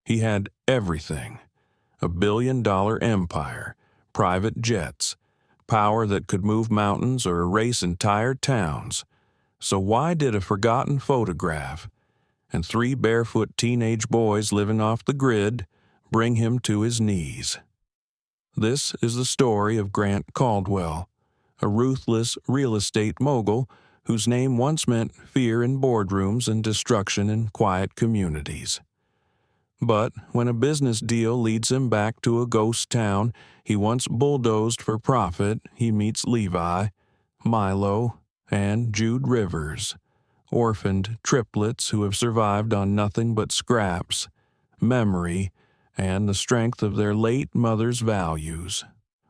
He had everything: a billion-dollar empire, private jets, power that could move mountains or erase entire towns. So why did a forgotten photograph and 3 barefoot teenage boys living off the grid bring him to his knees? This is the story of Grant Caldwell, a ruthless real estate mogul whose name once meant fear in boardrooms and destruction in quiet communities. But when a business deal leads him back to a ghost town he once bulldozed for profit, he meets Levi, Milo, and Jude Rivers, orphaned triplets who have survived on nothing but scraps, memory, and the strength of their late mother's values.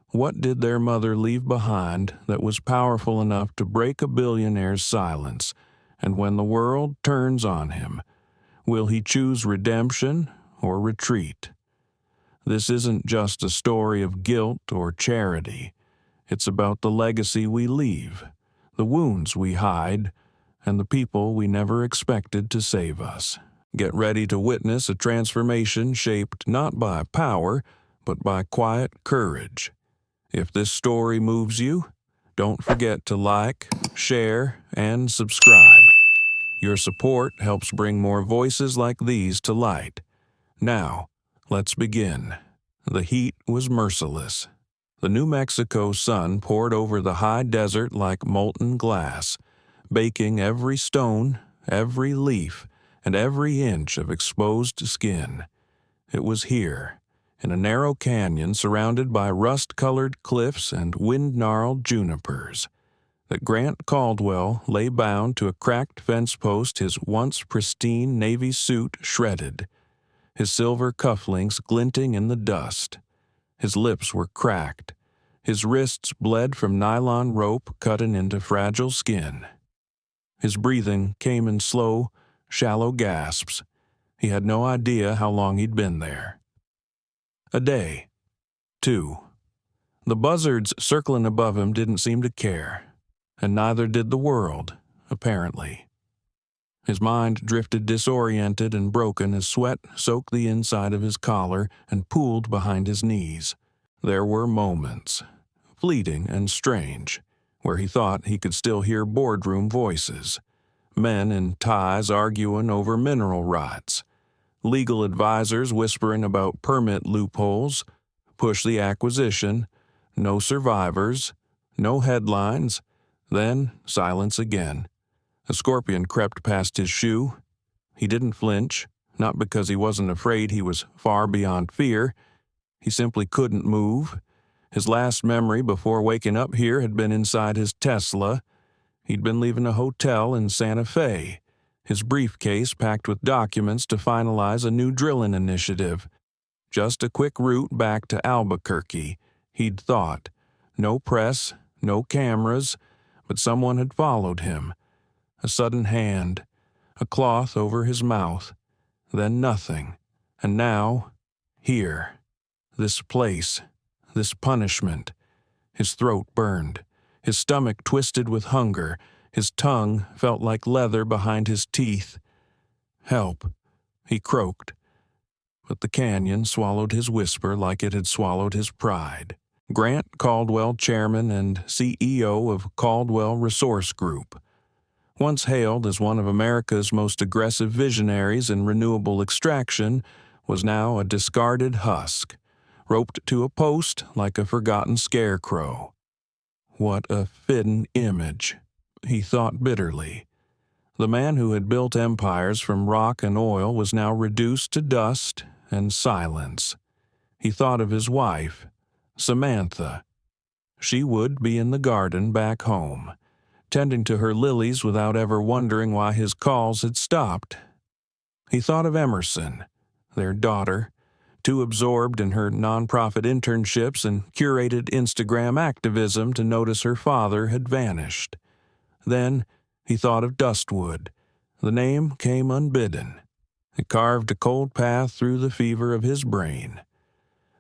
What did their mother leave behind that was powerful enough to break a billionaire's silence? And when the world turns on him, will he choose redemption or retreat? This isn't just a story of guilt or charity. It's about the legacy we leave, the wounds we hide, and the people we never expected to save us. Get ready to witness a transformation shaped not by power, but by quiet courage. If this story moves you, don't forget to like, share, and subscribe. Your support helps bring more voices like these to light. Now, let's begin. The heat was merciless. The New Mexico sun poured over the high desert like molten glass, baking every stone, every leaf, and every inch of exposed skin. It was here, in a narrow canyon surrounded by rust-colored cliffs and wind-gnarled junipers, that Grant Caldwell lay bound to a cracked fence post, his once pristine Navy suit shredded, his silver cufflinks glinting in the dust. His lips were cracked. His wrists bled from nylon rope cutting into fragile skin. His breathing came in slow, shallow gasps. He had no idea how long he'd been there. A day. 2. The buzzards circling above him didn't seem to care, and neither did the world, apparently. His mind drifted disoriented and broken as sweat soaked the inside of his collar and pooled behind his knees. There were moments, fleeting and strange, where he thought he could still hear boardroom voices, men in ties arguing over mineral rights, legal advisors whispering about permit loopholes, push the acquisition, no survivors, no headlines, then silence again. A scorpion crept past his shoe. He didn't flinch, not because he wasn't afraid he was far beyond fear. He simply couldn't move. His last memory before waking up here had been inside his Tesla. He'd been leaving a hotel in Santa Fe, his briefcase packed with documents to finalize a new drilling initiative. Just a quick route back to Albuquerque, he'd thought. No press, no cameras, but someone had followed him. A sudden hand, a cloth over his mouth, then nothing, and now, here, this place, this punishment. His throat burned, his stomach twisted with hunger, his tongue felt like leather behind his teeth. Help, he croaked, but the canyon swallowed his whisper like it had swallowed his pride. Grant Caldwell, chairman and CEO of Caldwell Resource Group, once hailed as one of America's most aggressive visionaries in renewable extraction, was now a discarded husk, roped to a post like a forgotten scarecrow. What a fitting image, he thought bitterly. The man who had built empires from rock and oil was now reduced to dust and silence. He thought of his wife, Samantha. She would be in the garden back home, tending to her lilies without ever wondering why his calls had stopped. He thought of Emerson, their daughter, too absorbed in her nonprofit internships and curated Instagram activism to notice her father had vanished. Then he thought of Dustwood. The name came unbidden. It carved a cold path through the fever of his brain.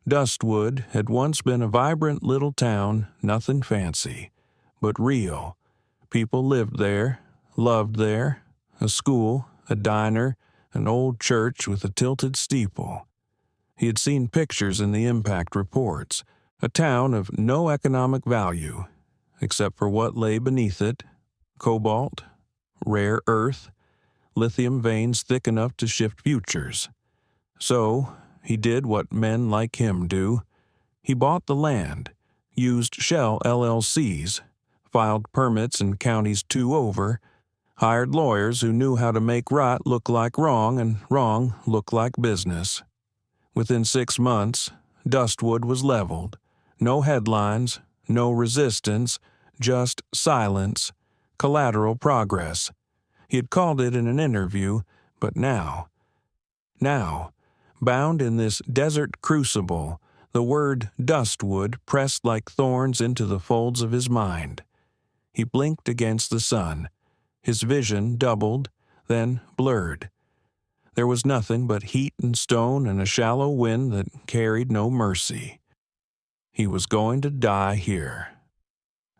Dustwood had once been a vibrant little town, nothing fancy, but real. People lived there, loved there, a school, a diner, an old church with a tilted steeple. He had seen pictures in the impact reports, a town of no economic value, except for what lay beneath it: cobalt, rare earth, lithium veins thick enough to shift futures. So, he did what men like him do. He bought the land, used shell LLCs, filed permits in counties 2 over, hired lawyers who knew how to make right look like wrong and wrong look like business. Within 6 months, Dustwood was leveled. No headlines, no resistance, just silence, collateral progress. He had called it in an interview, but now, bound in this desert crucible, the word Dustwood pressed like thorns into the folds of his mind. He blinked against the sun. His vision doubled, then blurred. There was nothing but heat and stone and a shallow wind that carried no mercy. He was going to die here.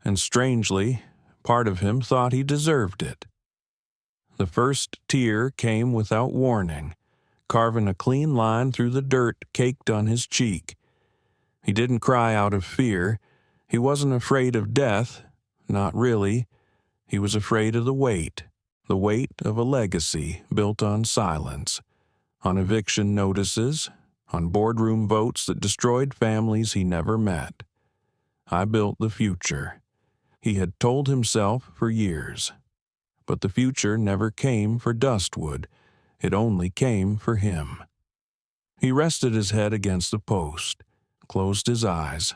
And strangely, part of him thought he deserved it. The first tear came without warning, carving a clean line through the dirt caked on his cheek. He didn't cry out of fear. He wasn't afraid of death, not really. He was afraid of the weight of a legacy built on silence, on eviction notices, on boardroom votes that destroyed families he never met. I built the future, he had told himself for years. But the future never came for Dustwood. It only came for him. He rested his head against the post, closed his eyes.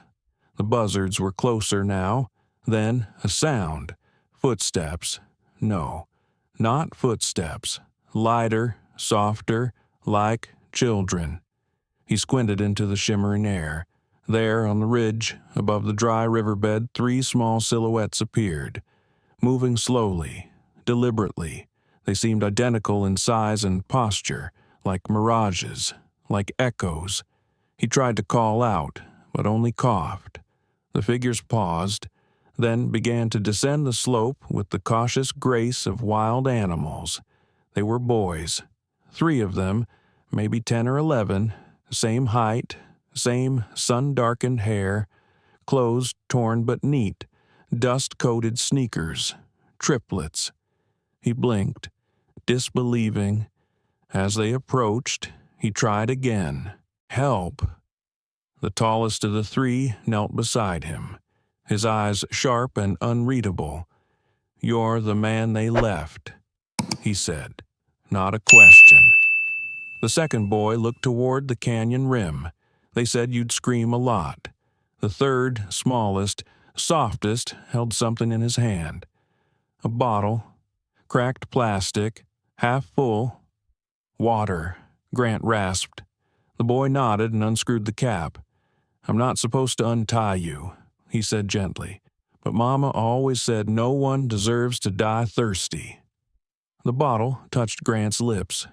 The buzzards were closer now. Then a sound. Footsteps. No, not footsteps. Lighter, softer, like children. He squinted into the shimmering air. There, on the ridge, above the dry riverbed, 3 small silhouettes appeared, moving slowly, deliberately. They seemed identical in size and posture, like mirages, like echoes. He tried to call out, but only coughed. The figures paused, then began to descend the slope with the cautious grace of wild animals. They were boys, 3 of them, maybe 10 or 11, same height, same sun-darkened hair, clothes torn but neat, dust-coated sneakers, triplets. He blinked, disbelieving. As they approached, he tried again. Help! The tallest of the 3 knelt beside him, his eyes sharp and unreadable. "You're the man they left," he said, not a question. The second boy looked toward the canyon rim. "They said you'd scream a lot." The third, smallest, softest, held something in his hand. A bottle, cracked plastic, half full. "Water," Grant rasped. The boy nodded and unscrewed the cap. "I'm not supposed to untie you," he said gently, "but Mama always said no one deserves to die thirsty." The bottle touched Grant's lips.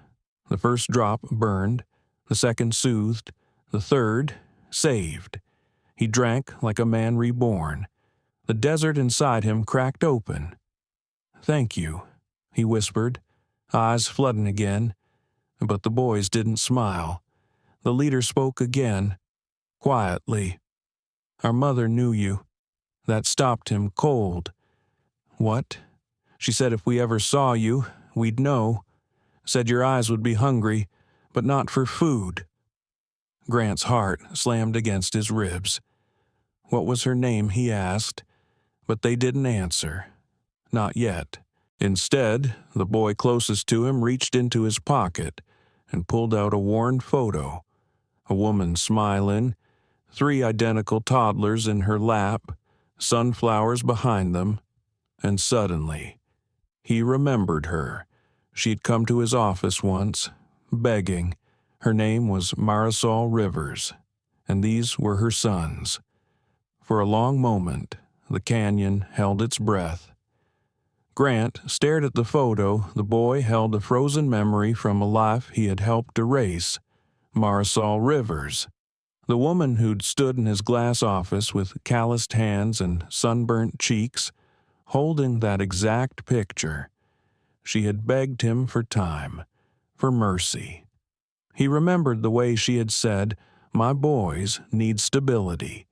The first drop burned, the second soothed, the third saved. He drank like a man reborn. The desert inside him cracked open. "Thank you," he whispered, eyes flooding again. But the boys didn't smile. The leader spoke again, quietly. "Our mother knew you." That stopped him cold. "What?" "She said if we ever saw you, we'd know. Said your eyes would be hungry, but not for food." Grant's heart slammed against his ribs. What was her name, he asked, but they didn't answer. Not yet. Instead, the boy closest to him reached into his pocket and pulled out a worn photo. A woman smiling, 3 identical toddlers in her lap, sunflowers behind them, and suddenly, he remembered her. She'd come to his office once, begging. Her name was Marisol Rivers, and these were her sons. For a long moment, the canyon held its breath. Grant stared at the photo. The boy held a frozen memory from a life he had helped erase. Marisol Rivers, the woman who'd stood in his glass office with calloused hands and sunburnt cheeks, holding that exact picture. She had begged him for time, for mercy. He remembered the way she had said, "My boys need stability.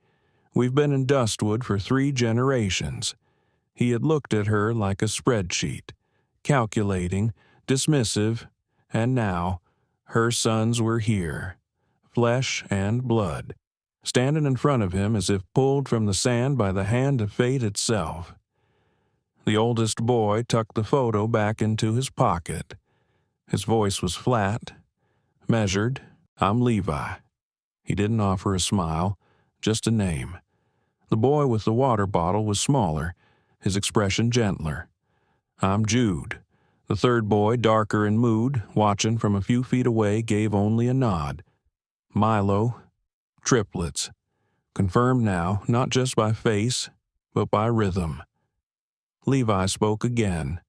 We've been in Dustwood for 3 generations." He had looked at her like a spreadsheet, calculating, dismissive, and now her sons were here, flesh and blood, standing in front of him as if pulled from the sand by the hand of fate itself. The oldest boy tucked the photo back into his pocket. His voice was flat, measured. "I'm Levi." He didn't offer a smile, just a name. The boy with the water bottle was smaller, his expression gentler. "I'm Jude." The third boy, darker in mood, watching from a few feet away, gave only a nod. "Milo." "Triplets." Confirmed now, not just by face, but by rhythm. Levi spoke again,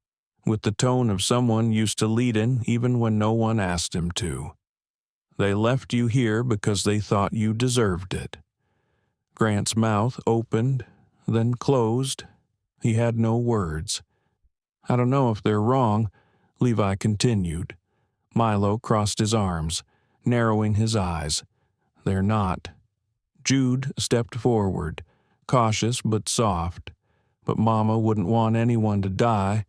with the tone of someone used to leading even when no one asked him to. "They left you here because they thought you deserved it." Grant's mouth opened, then closed. He had no words. "I don't know if they're wrong," Levi continued. Milo crossed his arms, narrowing his eyes. "They're not." Jude stepped forward, cautious but soft. "But Mama wouldn't want anyone to die,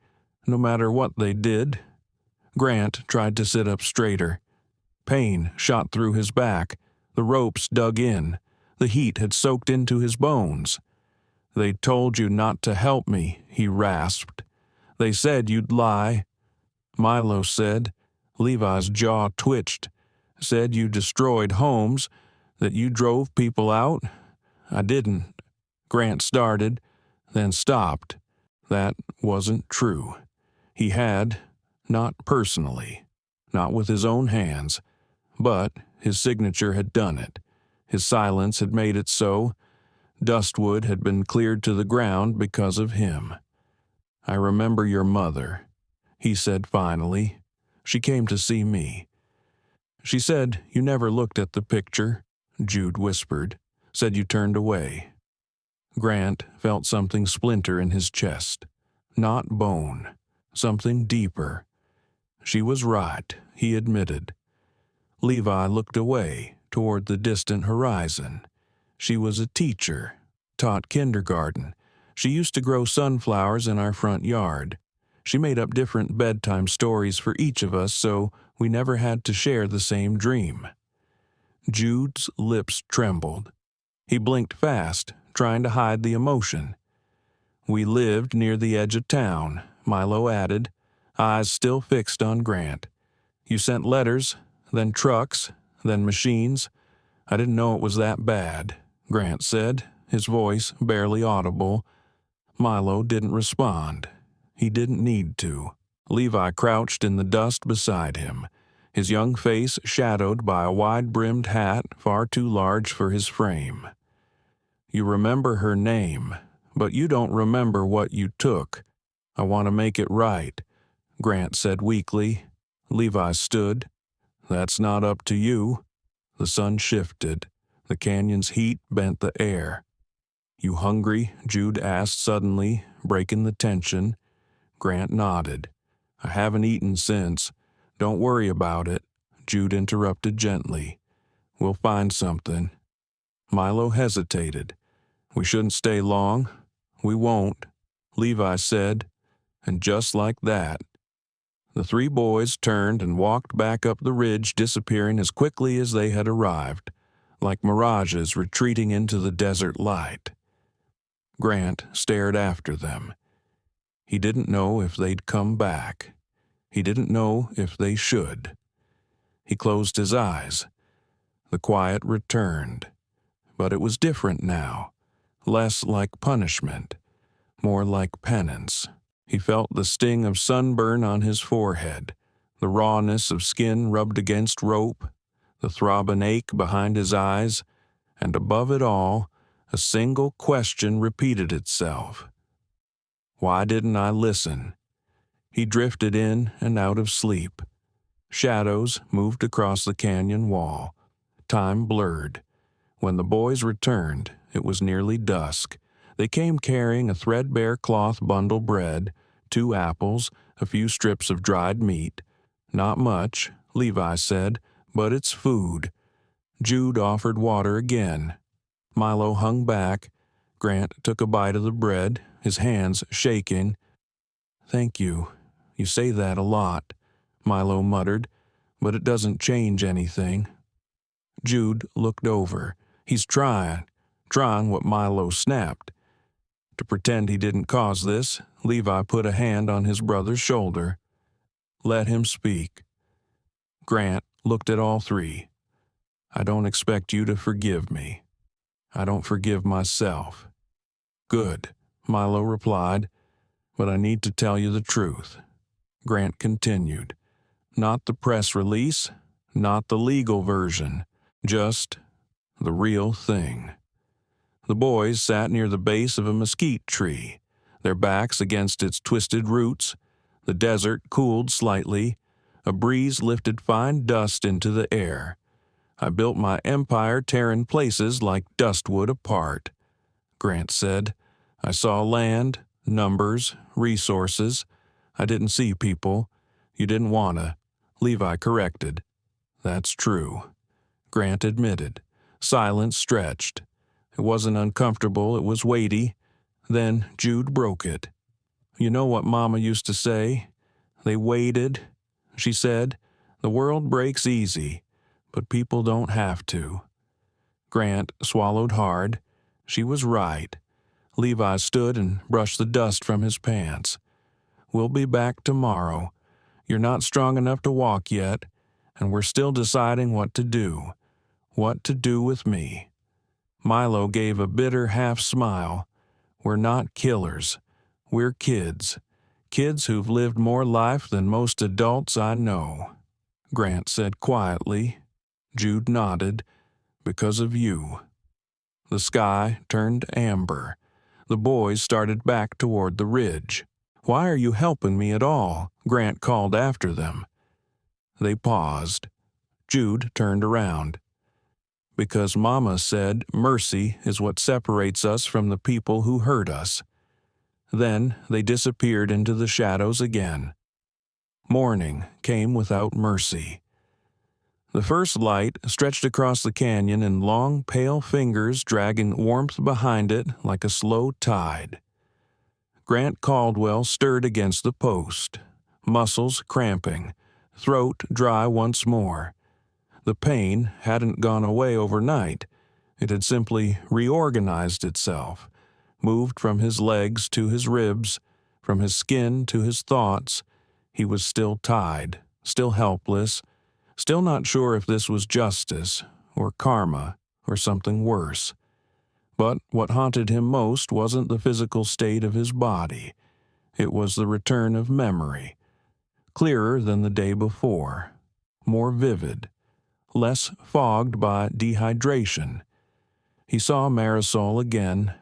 no matter what they did." Grant tried to sit up straighter. Pain shot through his back. The ropes dug in. The heat had soaked into his bones. "They told you not to help me," he rasped. "They said you'd lie." Milo said. Levi's jaw twitched. "Said you destroyed homes, that you drove people out." "I didn't." Grant started, then stopped. That wasn't true. He had, not personally, not with his own hands, but his signature had done it. His silence had made it so. Dustwood had been cleared to the ground because of him. "I remember your mother," he said finally. "She came to see me." "She said you never looked at the picture," Jude whispered. "Said you turned away." Grant felt something splinter in his chest. Not bone. Something deeper. She was right, he admitted. Levi looked away, toward the distant horizon. She was a teacher, taught kindergarten. She used to grow sunflowers in our front yard. She made up different bedtime stories for each of us, so we never had to share the same dream. Jude's lips trembled. He blinked fast, trying to hide the emotion. "We lived near the edge of town," Milo added, eyes still fixed on Grant. "You sent letters, then trucks, then machines. I didn't know it was that bad," Grant said, his voice barely audible. Milo didn't respond. He didn't need to. Levi crouched in the dust beside him, his young face shadowed by a wide-brimmed hat far too large for his frame. "You remember her name, but you don't remember what you took. I want to make it right," Grant said weakly. Levi stood. "That's not up to you." The sun shifted. The canyon's heat bent the air. "You hungry?" Jude asked suddenly, breaking the tension. Grant nodded. "I haven't eaten since." "Don't worry about it," Jude interrupted gently. "We'll find something." Milo hesitated. "We shouldn't stay long." "We won't," Levi said, and just like that. The 3 boys turned and walked back up the ridge, disappearing as quickly as they had arrived, like mirages retreating into the desert light. Grant stared after them. He didn't know if they'd come back. He didn't know if they should. He closed his eyes. The quiet returned. But it was different now. Less like punishment. More like penance. He felt the sting of sunburn on his forehead, the rawness of skin rubbed against rope, the throbbing ache behind his eyes, and above it all, a single question repeated itself. Why didn't I listen? He drifted in and out of sleep. Shadows moved across the canyon wall. Time blurred. When the boys returned, it was nearly dusk. They came carrying a threadbare cloth bundle bread, 2 apples, a few strips of dried meat. Not much, Levi said, But it's food. Jude offered water again. Milo hung back. Grant took a bite of the bread, his hands shaking. "Thank you. You say that a lot," Milo muttered, "but it doesn't change anything." Jude looked over. He's trying what Milo snapped. To pretend he didn't cause this, Levi put a hand on his brother's shoulder. "Let him speak." Grant looked at all three. "I don't expect you to forgive me. I don't forgive myself." "Good," Milo replied, "but I need to tell you the truth." Grant continued. "Not the press release, not the legal version, just the real thing." The boys sat near the base of a mesquite tree, their backs against its twisted roots. The desert cooled slightly. A breeze lifted fine dust into the air. "I built my empire tearing places like dustwood apart," Grant said. "I saw land, numbers, resources. I didn't see people. You didn't wanna," Levi corrected. "That's true," Grant admitted. Silence stretched. It wasn't uncomfortable, it was weighty. Then Jude broke it. "You know what Mama used to say? They waited," she said. "The world breaks easy, but people don't have to." Grant swallowed hard. She was right. Levi stood and brushed the dust from his pants. "We'll be back tomorrow. You're not strong enough to walk yet, and we're still deciding what to do. What to do with me." Milo gave a bitter half-smile. "We're not killers. We're kids. Kids who've lived more life than most adults I know," Grant said quietly. Jude nodded. "Because of you." The sky turned amber. The boys started back toward the ridge. "Why are you helping me at all?" Grant called after them. They paused. Jude turned around. "Because Mama said mercy is what separates us from the people who hurt us." Then they disappeared into the shadows again. Morning came without mercy. The first light stretched across the canyon in long, pale fingers dragging warmth behind it like a slow tide. Grant Caldwell stirred against the post, muscles cramping, throat dry once more. The pain hadn't gone away overnight. It had simply reorganized itself, moved from his legs to his ribs, from his skin to his thoughts. He was still tied, still helpless, still not sure if this was justice or karma or something worse. But what haunted him most wasn't the physical state of his body. It was the return of memory, clearer than the day before, more vivid, less fogged by dehydration. He saw Marisol again.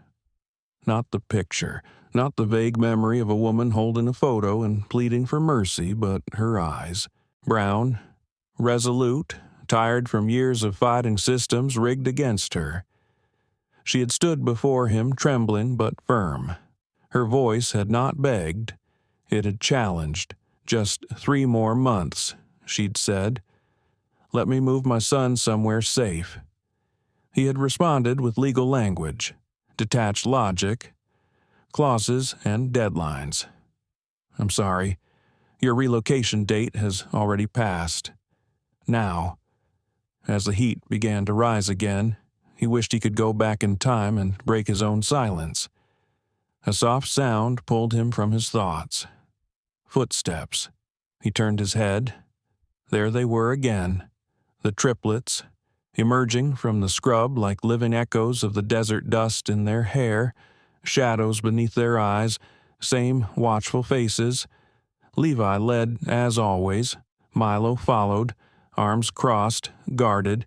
Not the picture, not the vague memory of a woman holding a photo and pleading for mercy, but her eyes. Brown, resolute, tired from years of fighting systems rigged against her. She had stood before him trembling but firm. Her voice had not begged. It had challenged. "Just 3 more months," she'd said. "Let me move my son somewhere safe." He had responded with legal language, detached logic, clauses and deadlines. "I'm sorry. Your relocation date has already passed." Now, as the heat began to rise again, he wished he could go back in time and break his own silence. A soft sound pulled him from his thoughts. Footsteps. He turned his head. There they were again, the triplets, emerging from the scrub like living echoes of the desert dust in their hair, shadows beneath their eyes, same watchful faces. Levi led as always. Milo followed, arms crossed, guarded.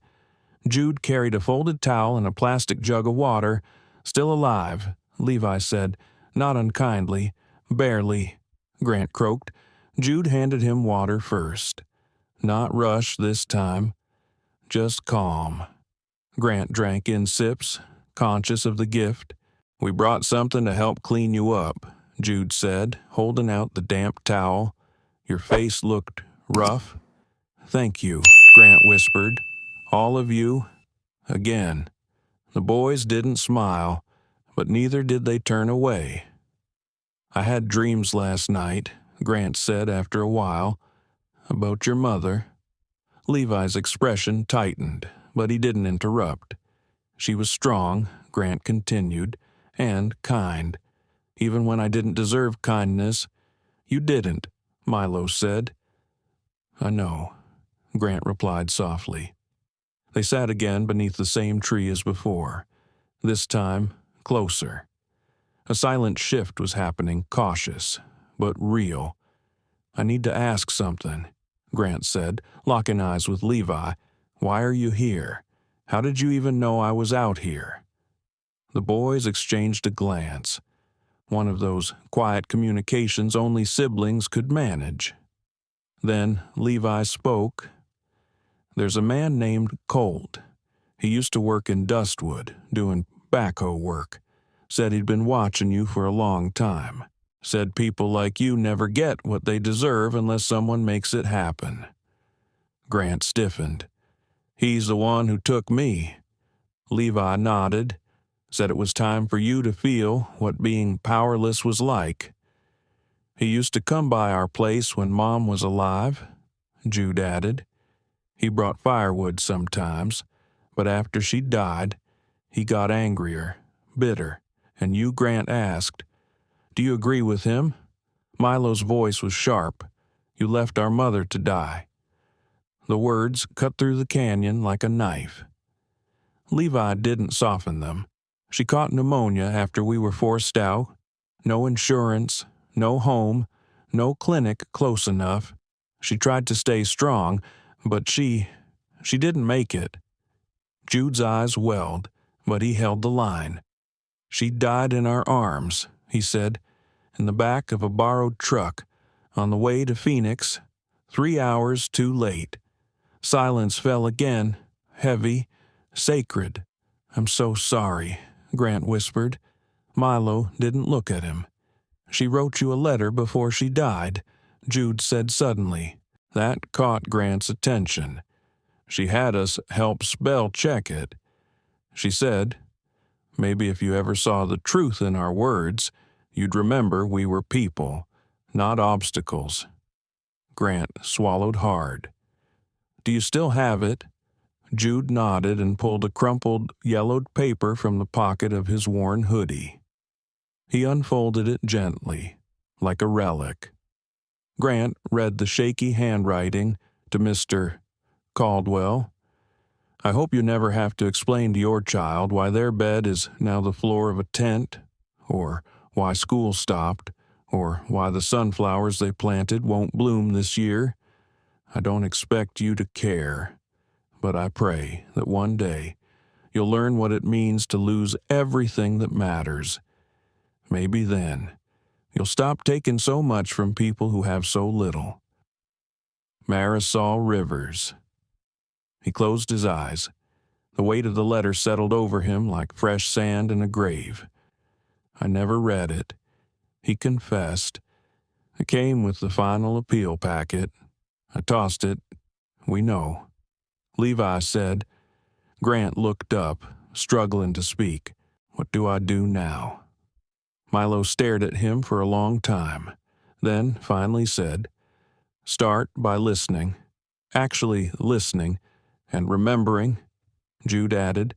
Jude carried a folded towel and a plastic jug of water. "Still alive," Levi said, not unkindly. "Barely," Grant croaked. Jude handed him water first. Not rush this time. Just calm. Grant drank in sips, conscious of the gift. "We brought something to help clean you up," Jude said, holding out the damp towel. "Your face looked rough." "Thank you," Grant whispered. All of you? Again. The boys didn't smile, but neither did they turn away. I had dreams last night, Grant said after a while, about your mother. Levi's expression tightened, but he didn't interrupt. She was strong, Grant continued, and kind. Even when I didn't deserve kindness. You didn't, Milo said. I know, Grant replied softly. They sat again beneath the same tree as before, this time closer. A silent shift was happening, cautious, but real. I need to ask something, Grant said, locking eyes with Levi. Why are you here? How did you even know I was out here? The boys exchanged a glance, one of those quiet communications only siblings could manage. Then Levi spoke. There's a man named Colt. He used to work in Dustwood, doing backhoe work. Said he'd been watching you for a long time. Said people like you never get what they deserve unless someone makes it happen. Grant stiffened. He's the one who took me. Levi nodded. Said it was time for you to feel what being powerless was like. He used to come by our place when Mom was alive, Jude added. He brought firewood sometimes, but after she died, he got angrier, bitter, and you, Grant, asked, Do you agree with him? Milo's voice was sharp. You left our mother to die. The words cut through the canyon like a knife. Levi didn't soften them. She caught pneumonia after we were forced out. No insurance, no home, no clinic close enough. She tried to stay strong, but she didn't make it. Jude's eyes welled, but he held the line. She died in our arms, he said, in the back of a borrowed truck, on the way to Phoenix, 3 hours too late. Silence fell again, heavy, sacred. I'm so sorry, Grant whispered. Milo didn't look at him. She wrote you a letter before she died, Jude said suddenly. That caught Grant's attention. She had us help spell check it. She said, maybe if you ever saw the truth in our words, you'd remember we were people, not obstacles. Grant swallowed hard. Do you still have it? Jude nodded and pulled a crumpled, yellowed paper from the pocket of his worn hoodie. He unfolded it gently, like a relic. Grant read the shaky handwriting to Mr. Caldwell. I hope you never have to explain to your child why their bed is now the floor of a tent, or why school stopped, or why the sunflowers they planted won't bloom this year. I don't expect you to care, but I pray that one day you'll learn what it means to lose everything that matters. Maybe then you'll stop taking so much from people who have so little. Marisol Rivers. He closed his eyes. The weight of the letter settled over him like fresh sand in a grave. I never read it, he confessed. It came with the final appeal packet. I tossed it. We know. Levi said. Grant looked up, struggling to speak. What do I do now? Milo stared at him for a long time, then finally said, Start by listening. Actually listening, and remembering, Jude added.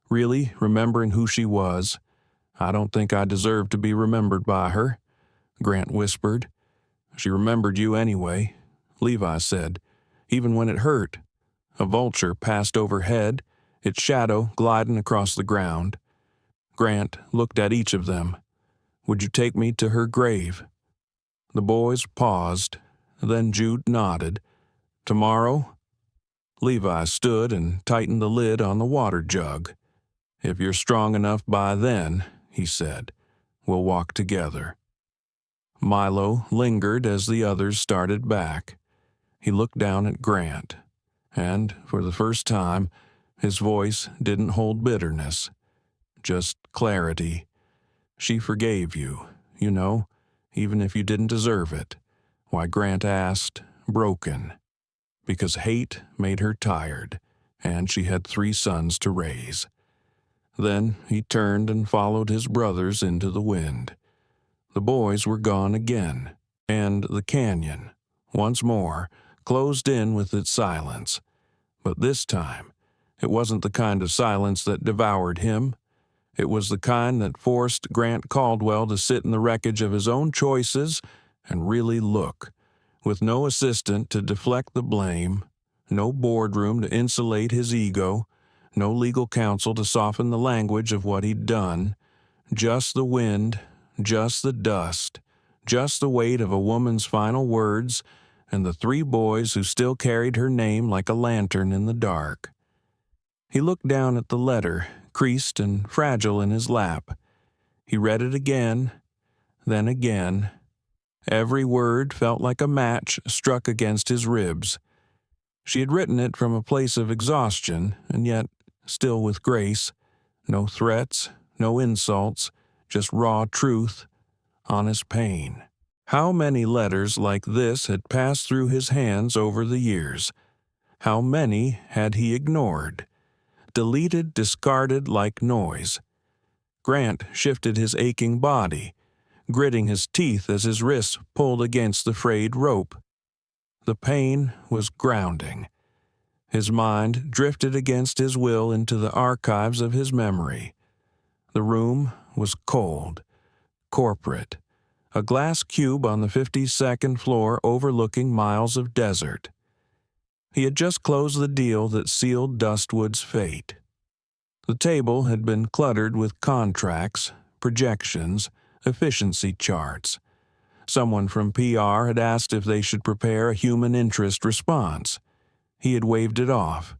Really remembering who she was. I don't think I deserve to be remembered by her, Grant whispered. She remembered you anyway, Levi said, even when it hurt. A vulture passed overhead, its shadow gliding across the ground. Grant looked at each of them. Would you take me to her grave? The boys paused. Then Jude nodded. Tomorrow? Levi stood and tightened the lid on the water jug. If you're strong enough by then, he said, we'll walk together. Milo lingered as the others started back. He looked down at Grant, and for the first time, his voice didn't hold bitterness, just clarity. She forgave you, you know, even if you didn't deserve it. Why, Grant asked, broken. because hate made her tired, and she had 3 sons to raise. Then he turned and followed his brothers into the wind. The boys were gone again, and the canyon, once more, closed in with its silence. But this time, it wasn't the kind of silence that devoured him. It was the kind that forced Grant Caldwell to sit in the wreckage of his own choices and really look, with no assistant to deflect the blame, no boardroom to insulate his ego, no legal counsel to soften the language of what he'd done, just the wind, just the dust, just the weight of a woman's final words, and the 3 boys who still carried her name like a lantern in the dark. He looked down at the letter, creased and fragile in his lap. He read it again, then again. Every word felt like a match struck against his ribs. She had written it from a place of exhaustion, and yet still with grace. No threats, no insults, just raw truth, honest pain. How many letters like this had passed through his hands over the years? How many had he ignored? Deleted, discarded like noise. Grant shifted his aching body, gritting his teeth as his wrists pulled against the frayed rope. The pain was grounding. His mind drifted against his will into the archives of his memory. The room was cold, corporate, a glass cube on the 52nd floor overlooking miles of desert. He had just closed the deal that sealed Dustwood's fate. The table had been cluttered with contracts, projections, efficiency charts. Someone from PR had asked if they should prepare a human interest response. He had waved it off.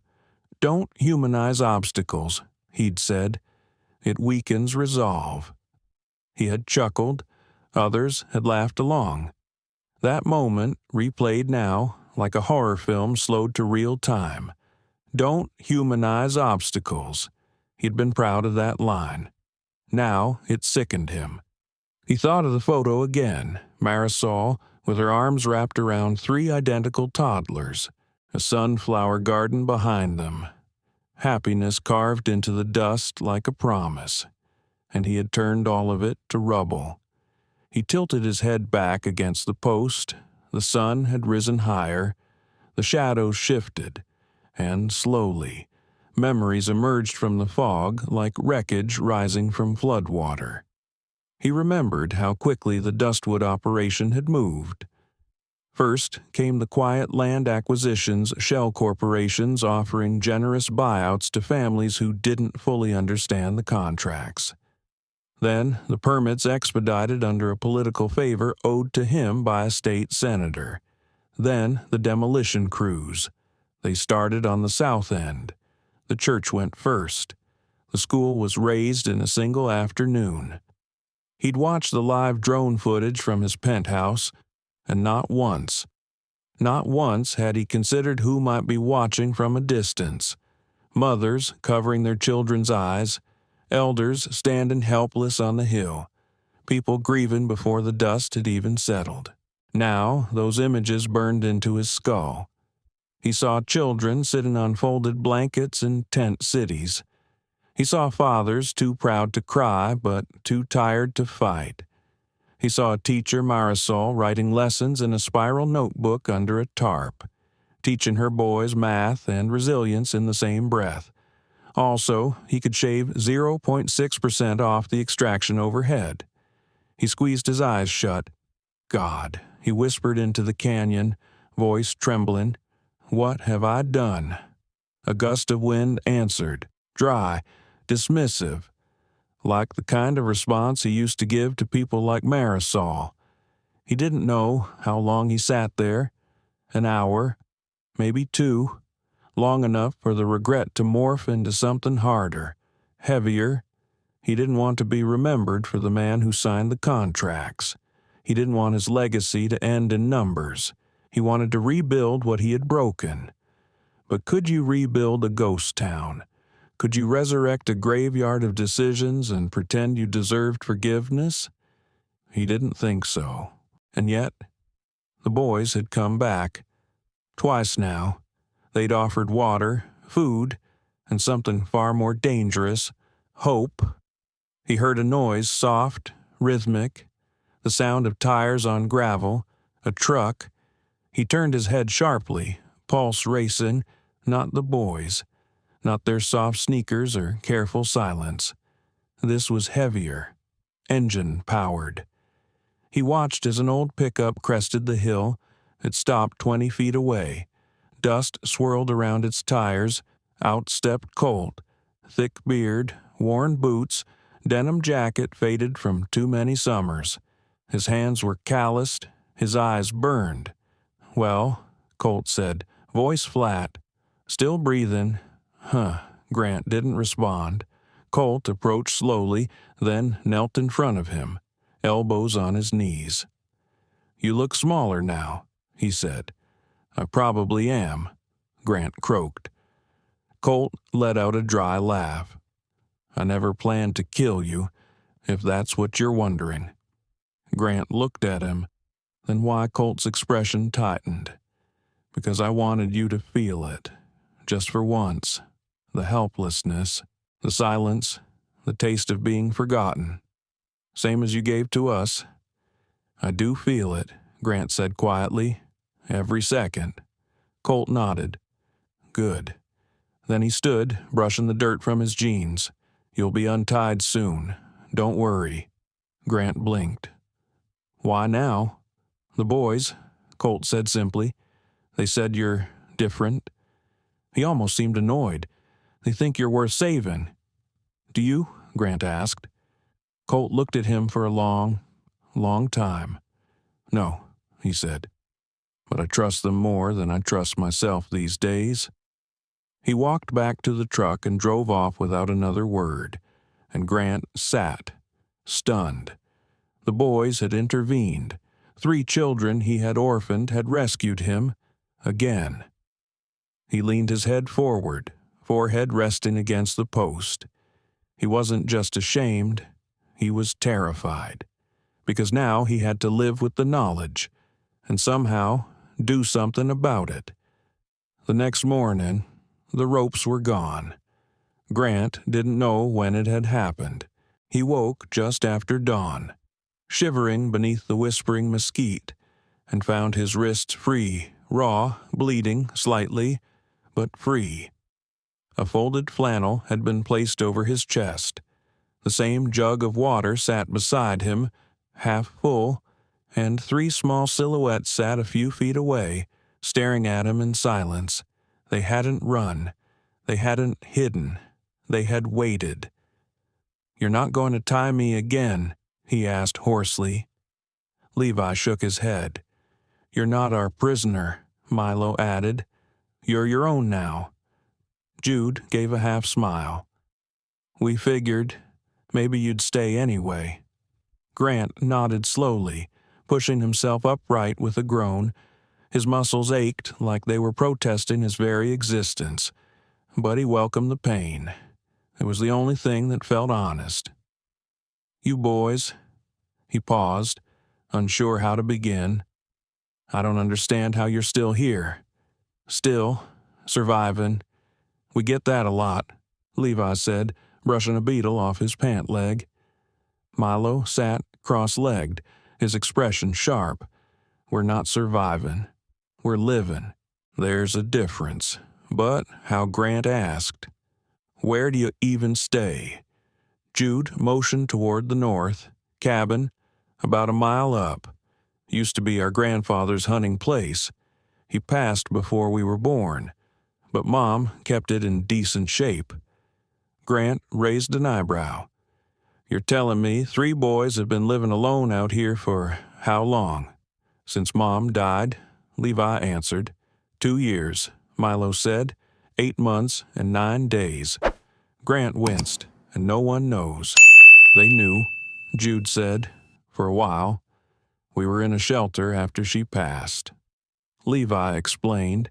"Don't humanize obstacles," he'd said. "It weakens resolve." He had chuckled. Others had laughed along. That moment, replayed now, like a horror film slowed to real time. Don't humanize obstacles. He'd been proud of that line. Now it sickened him. He thought of the photo again, Marisol, with her arms wrapped around 3 identical toddlers, a sunflower garden behind them, happiness carved into the dust like a promise, and he had turned all of it to rubble. He tilted his head back against the post. The sun had risen higher. The shadows shifted, and slowly, memories emerged from the fog like wreckage rising from floodwater. He remembered how quickly the Dustwood operation had moved. First came the quiet land acquisitions shell corporations offering generous buyouts to families who didn't fully understand the contracts. Then the permits expedited under a political favor owed to him by a state senator. Then the demolition crews. They started on the south end. The church went first. The school was razed in a single afternoon. He'd watched the live drone footage from his penthouse, and not once had he considered who might be watching from a distance. Mothers covering their children's eyes, elders standing helpless on the hill, people grieving before the dust had even settled. Now those images burned into his skull. He saw children sitting on folded blankets in tent cities. He saw fathers too proud to cry but too tired to fight. He saw a teacher, Marisol, writing lessons in a spiral notebook under a tarp, teaching her boys math and resilience in the same breath. Also, he could shave 0.6% off the extraction overhead. He squeezed his eyes shut. "God," he whispered into the canyon, voice trembling, "what have I done?" A gust of wind answered, dry, dismissive, like the kind of response he used to give to people like Marisol. He didn't know how long he sat there. An hour, maybe 2. Long enough for the regret to morph into something harder, heavier. He didn't want to be remembered for the man who signed the contracts. He didn't want his legacy to end in numbers. He wanted to rebuild what he had broken. But could you rebuild a ghost town? Could you resurrect a graveyard of decisions and pretend you deserved forgiveness? He didn't think so. And yet, the boys had come back. Twice now, they'd offered water, food, and something far more dangerous, hope. He heard a noise, soft, rhythmic, the sound of tires on gravel, a truck. He turned his head sharply, pulse racing, not the boys, not their soft sneakers or careful silence. This was heavier, engine-powered. He watched as an old pickup crested the hill. It stopped 20 feet away. Dust swirled around its tires. Out stepped Colt. Thick beard, worn boots, denim jacket faded from too many summers. His hands were calloused, his eyes burned. "Well," Colt said, voice flat. "Still breathing." Grant didn't respond. Colt approached slowly, then knelt in front of him, elbows on his knees. "You look smaller now," he said. "I probably am," Grant croaked. Colt let out a dry laugh. "I never planned to kill you, if that's what you're wondering." Grant looked at him, then why Colt's expression tightened. "Because I wanted you to feel it, just for once. The helplessness, the silence, the taste of being forgotten. Same as you gave to us." "I do feel it," Grant said quietly. "Every second." Colt nodded. "Good." Then he stood, brushing the dirt from his jeans. "You'll be untied soon. Don't worry." Grant blinked. "Why now?" "The boys," Colt said simply. "They said you're different." He almost seemed annoyed. "They think you're worth saving." "Do you?" Grant asked. Colt looked at him for a long, long time. "No," he said. "But I trust them more than I trust myself these days." He walked back to the truck and drove off without another word, and Grant sat, stunned. The boys had intervened. 3 children he had orphaned had rescued him again. He leaned his head forward, forehead resting against the post. He wasn't just ashamed, he was terrified, because now he had to live with the knowledge and somehow do something about it. The next morning, the ropes were gone. Grant didn't know when it had happened. He woke just after dawn, shivering beneath the whispering mesquite, and found his wrists free, raw, bleeding slightly, but free. A folded flannel had been placed over his chest. The same jug of water sat beside him, half full, and 3 small silhouettes sat a few feet away, staring at him in silence. They hadn't run. They hadn't hidden. They had waited. "You're not going to tie me again?" he asked hoarsely. Levi shook his head. "You're not our prisoner," Milo added. "You're your own now." Jude gave a half smile. "We figured maybe you'd stay anyway." Grant nodded slowly, pushing himself upright with a groan. His muscles ached like they were protesting his very existence, but he welcomed the pain. It was the only thing that felt honest. "You boys," he paused, unsure how to begin. "I don't understand how you're still here. Still, surviving." "We get that a lot," Levi said, brushing a beetle off his pant leg. Milo sat cross-legged, his expression sharp. "We're not surviving. We're living. There's a difference." But how Grant asked, "Where do you even stay?" Jude motioned toward the north. "Cabin, about a mile up. Used to be our grandfather's hunting place. He passed before we were born, but Mom kept it in decent shape." Grant raised an eyebrow. "You're telling me 3 boys have been living alone out here for how long?" "Since Mom died," Levi answered. 2 years, Milo said. 8 months and 9 days. Grant winced, and no one knows. "They knew," Jude said, "for a while. We were in a shelter after she passed." Levi explained,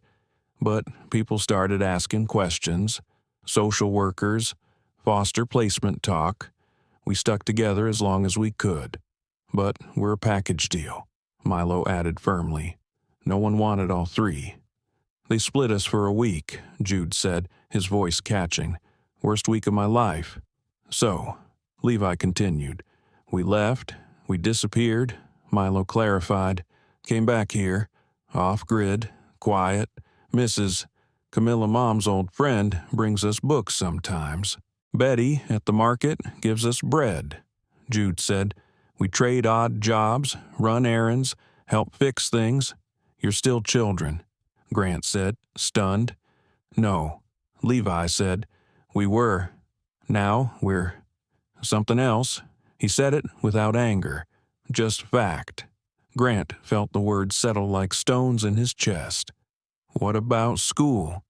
but people started asking questions. Social workers, foster placement talk. We stuck together as long as we could. "But we're a package deal," Milo added firmly. "No one wanted all 3. They split us for a week, Jude said, his voice catching. Worst week of my life. So, Levi continued. We left, we disappeared, Milo clarified. Came back here, off-grid, quiet. Mrs. Camilla Mom's old friend brings us books sometimes. Betty, at the market, gives us bread, Jude said. We trade odd jobs, run errands, help fix things. You're still children, Grant said, stunned. No, Levi said. We were. Now we're something else. He said it without anger, just fact. Grant felt the words settle like stones in his chest. What about school?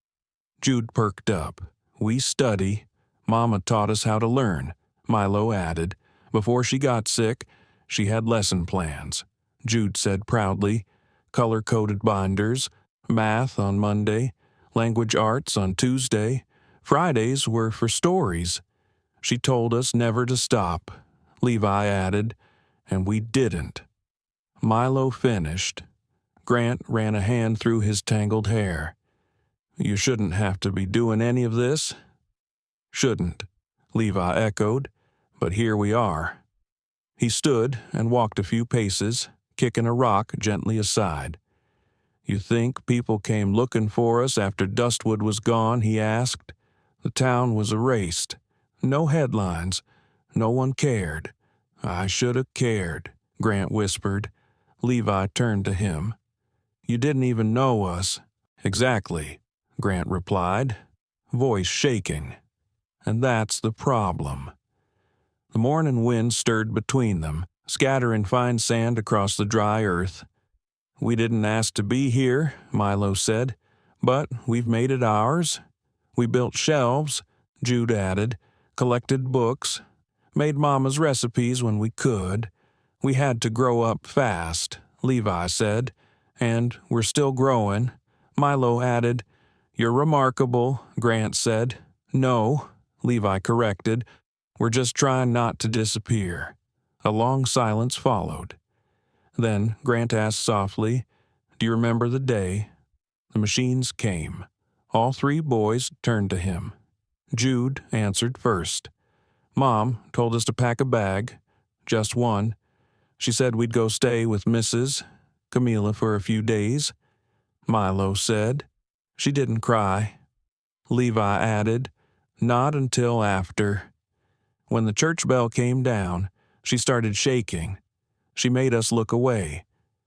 Jude perked up. We study. Mama taught us how to learn, Milo added. Before she got sick, she had lesson plans, Jude said proudly. Color-coded binders, math on Monday, language arts on Tuesday. Fridays were for stories. She told us never to stop, Levi added, and we didn't. Milo finished. Grant ran a hand through his tangled hair. You shouldn't have to be doing any of this. Shouldn't, Levi echoed, but here we are. He stood and walked a few paces, kicking a rock gently aside. You think people came looking for us after Dustwood was gone, he asked. The town was erased. No headlines. No one cared. I should have cared, Grant whispered. Levi turned to him. You didn't even know us. Exactly, Grant replied, voice shaking. And that's the problem. The morning wind stirred between them, scattering fine sand across the dry earth. We didn't ask to be here, Milo said, but we've made it ours. We built shelves, Jude added, collected books, made Mama's recipes when we could. We had to grow up fast, Levi said, and we're still growing. Milo added, You're remarkable, Grant said. No, Levi corrected, we're just trying not to disappear. A long silence followed. Then Grant asked softly, Do you remember the day? The machines came. All three boys turned to him. Jude answered first. Mom told us to pack a bag, just one. She said we'd go stay with Mrs. Camilla for a few days. Milo said. She didn't cry. Levi added, Not until after. When the church bell came down, she started shaking. She made us look away.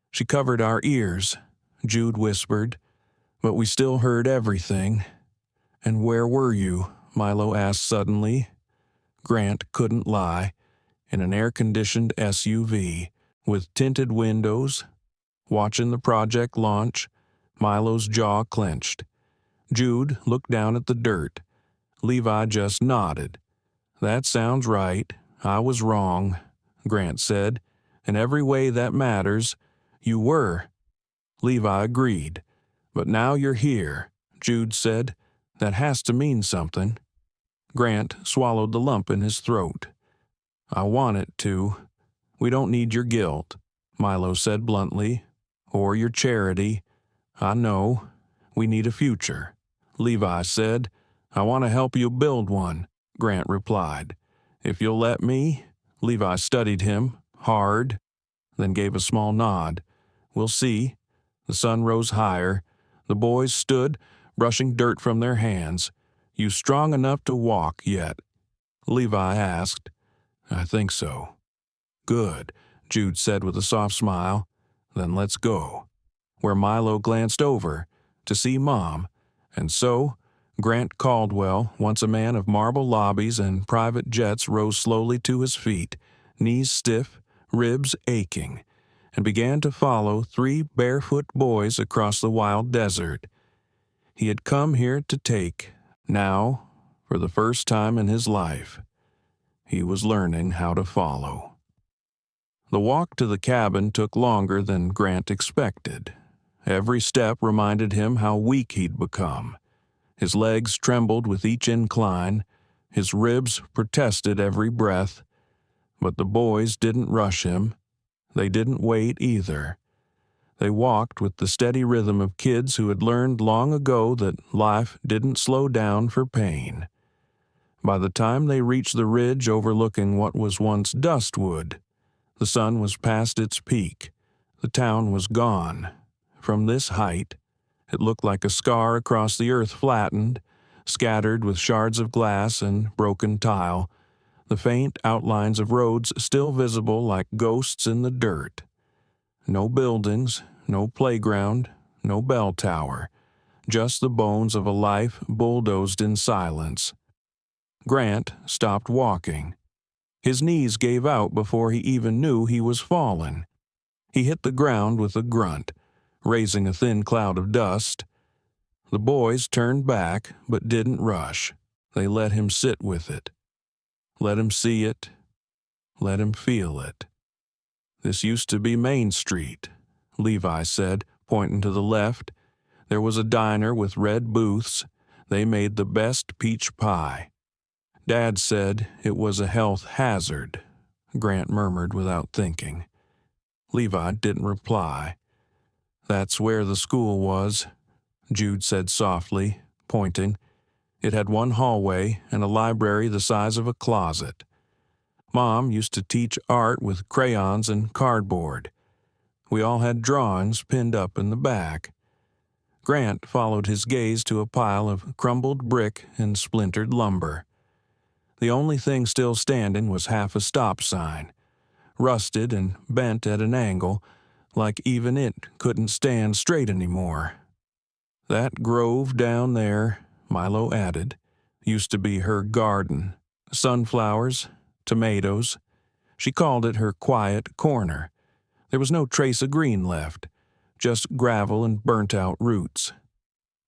She covered our ears, Jude whispered, but we still heard everything. And where were you? Milo asked suddenly. Grant couldn't lie. In an air-conditioned SUV, with tinted windows, watching the project launch, Milo's jaw clenched. Jude looked down at the dirt. Levi just nodded. That sounds right. I was wrong, Grant said. In every way that matters, you were. Levi agreed. But now you're here, Jude said. That has to mean something. Grant swallowed the lump in his throat. I want it to. We don't need your guilt, Milo said bluntly, or your charity. I know. We need a future. Levi said. I want to help you build one, Grant replied. If you'll let me. Levi studied him, hard, then gave a small nod. We'll see. The sun rose higher. The boys stood, brushing dirt from their hands. You strong enough to walk yet? Levi asked. I think so. Good, Jude said with a soft smile. Then let's go. Where Milo glanced over to see Mom, and so Grant Caldwell, once a man of marble lobbies and private jets, rose slowly to his feet, knees stiff, ribs aching, and began to follow three barefoot boys across the wild desert. He had come here to take. Now, for the first time in his life, he was learning how to follow. The walk to the cabin took longer than Grant expected. Every step reminded him how weak he'd become. His legs trembled with each incline. His ribs protested every breath. But the boys didn't rush him. They didn't wait either. They walked with the steady rhythm of kids who had learned long ago that life didn't slow down for pain. By the time they reached the ridge overlooking what was once Dustwood, the sun was past its peak. The town was gone. From this height, it looked like a scar across the earth flattened, scattered with shards of glass and broken tile, the faint outlines of roads still visible like ghosts in the dirt. No buildings, no playground, no bell tower, just the bones of a life bulldozed in silence. Grant stopped walking. His knees gave out before he even knew he was falling. He hit the ground with a grunt, raising a thin cloud of dust. The boys turned back, but didn't rush. They let him sit with it. Let him see it. Let him feel it. "This used to be Main Street," Levi said, pointing to the left. "There was a diner with red booths. They made the best peach pie. Dad said it was a health hazard," Grant murmured without thinking. Levi didn't reply. "That's where the school was," Jude said softly, pointing. It had one hallway and a library the size of a closet. Mom used to teach art with crayons and cardboard. We all had drawings pinned up in the back. Grant followed his gaze to a pile of crumbled brick and splintered lumber. The only thing still standing was half a stop sign, rusted and bent at an angle, like even it couldn't stand straight anymore. "That grove down there," Milo added, "used to be her garden. Sunflowers, tomatoes. She called it her quiet corner. There was no trace of green left, just gravel and burnt-out roots."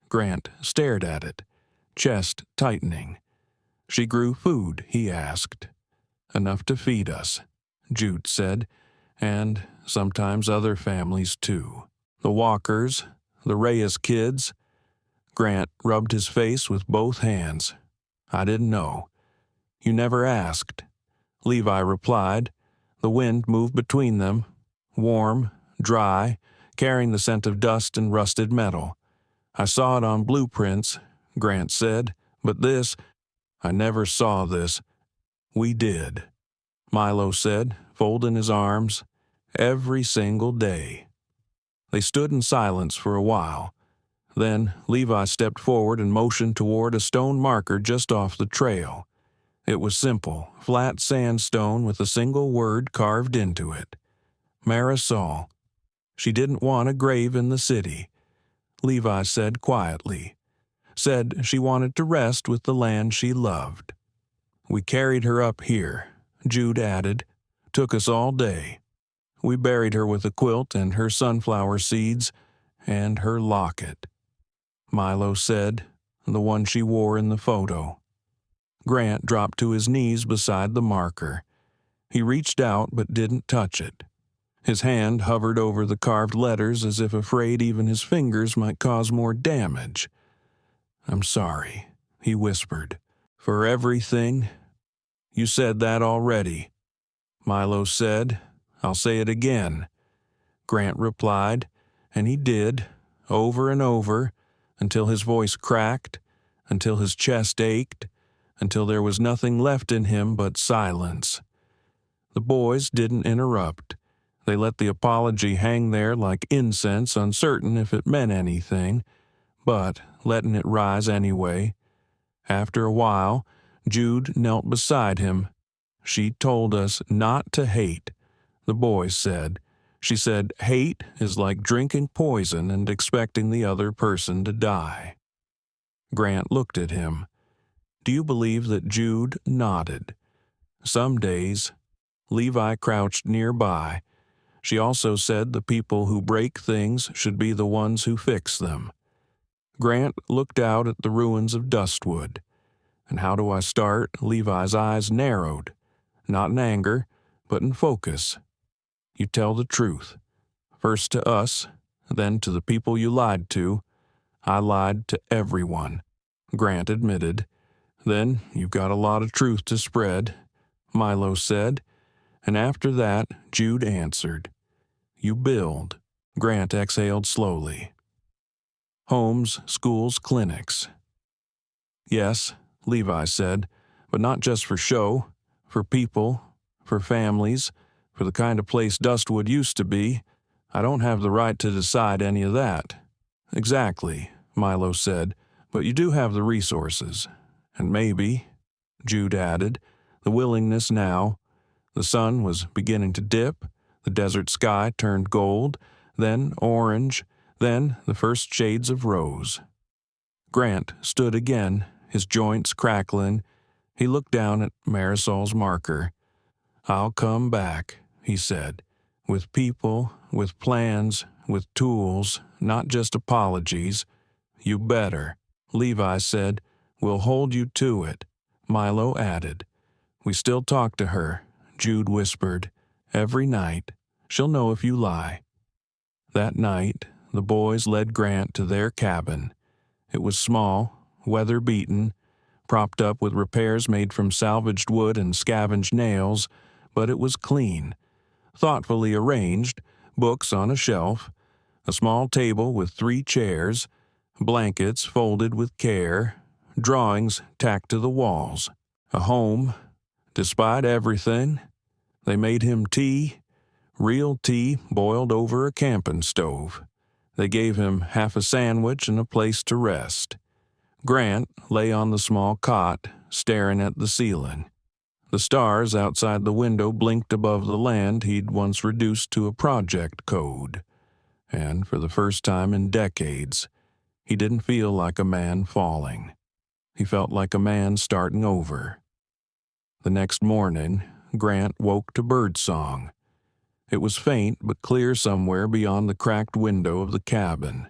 Grant stared at it, chest tightening. "She grew food," he asked. "Enough to feed us," Jude said, "and sometimes other families too. The Walkers, the Reyes kids." Grant rubbed his face with both hands. "I didn't know. You never asked," Levi replied. The wind moved between them, warm, dry, carrying the scent of dust and rusted metal. "I saw it on blueprints," Grant said, "but this, I never saw this." "We did," Milo said, folding his arms, "every single day." They stood in silence for a while. Then Levi stepped forward and motioned toward a stone marker just off the trail. It was simple, flat sandstone with a single word carved into it. Marisol. She didn't want a grave in the city, Levi said quietly. Said she wanted to rest with the land she loved. "We carried her up here," Jude added. "Took us all day. We buried her with a quilt and her sunflower seeds and her locket," Milo said, "the one she wore in the photo." Grant dropped to his knees beside the marker. He reached out but didn't touch it. His hand hovered over the carved letters as if afraid even his fingers might cause more damage. "I'm sorry," he whispered, "for everything." "You said that already," Milo said. "I'll say it again," Grant replied, and he did, over and over, until his voice cracked, until his chest ached, until there was nothing left in him but silence. The boys didn't interrupt. They let the apology hang there like incense, uncertain if it meant anything, but letting it rise anyway. After a while, Jude knelt beside him. "She told us not to hate," the boys said. "She said hate is like drinking poison and expecting the other person to die." Grant looked at him. "Do you believe that?" Jude nodded. "Some days." Levi crouched nearby. "She also said the people who break things should be the ones who fix them." Grant looked out at the ruins of Dustwood. "And how do I start?" Levi's eyes narrowed, not in anger, but in focus. "You tell the truth. First to us, then to the people you lied to." "I lied to everyone," Grant admitted. "Then you've got a lot of truth to spread," Milo said. And after that, Jude answered. "You build. Grant exhaled slowly. Homes, schools, clinics. Yes, Levi said, but not just for show, for people, for families, for the kind of place Dustwood used to be. I don't have the right to decide any of that. Exactly, Milo said, but you do have the resources. And maybe, Jude added, the willingness now. The sun was beginning to dip, the desert sky turned gold, then orange, then the first shades of rose. Grant stood again, his joints crackling. He looked down at Marisol's marker. "I'll come back," he said, "with people, with plans, with tools, not just apologies." "You better," Levi said. "We'll hold you to it," Milo added. "We still talk to her," Jude whispered. "Every night. She'll know if you lie." That night, the boys led Grant to their cabin. It was small, weather-beaten, propped up with repairs made from salvaged wood and scavenged nails, but it was clean, thoughtfully arranged, books on a shelf, a small table with 3 chairs, blankets folded with care, drawings tacked to the walls. A home. Despite everything, they made him tea, real tea boiled over a camping stove. They gave him half a sandwich and a place to rest. Grant lay on the small cot, staring at the ceiling. The stars outside the window blinked above the land he'd once reduced to a project code. And for the first time in decades, he didn't feel like a man falling. He felt like a man starting over. The next morning, Grant woke to birdsong. It was faint but clear somewhere beyond the cracked window of the cabin.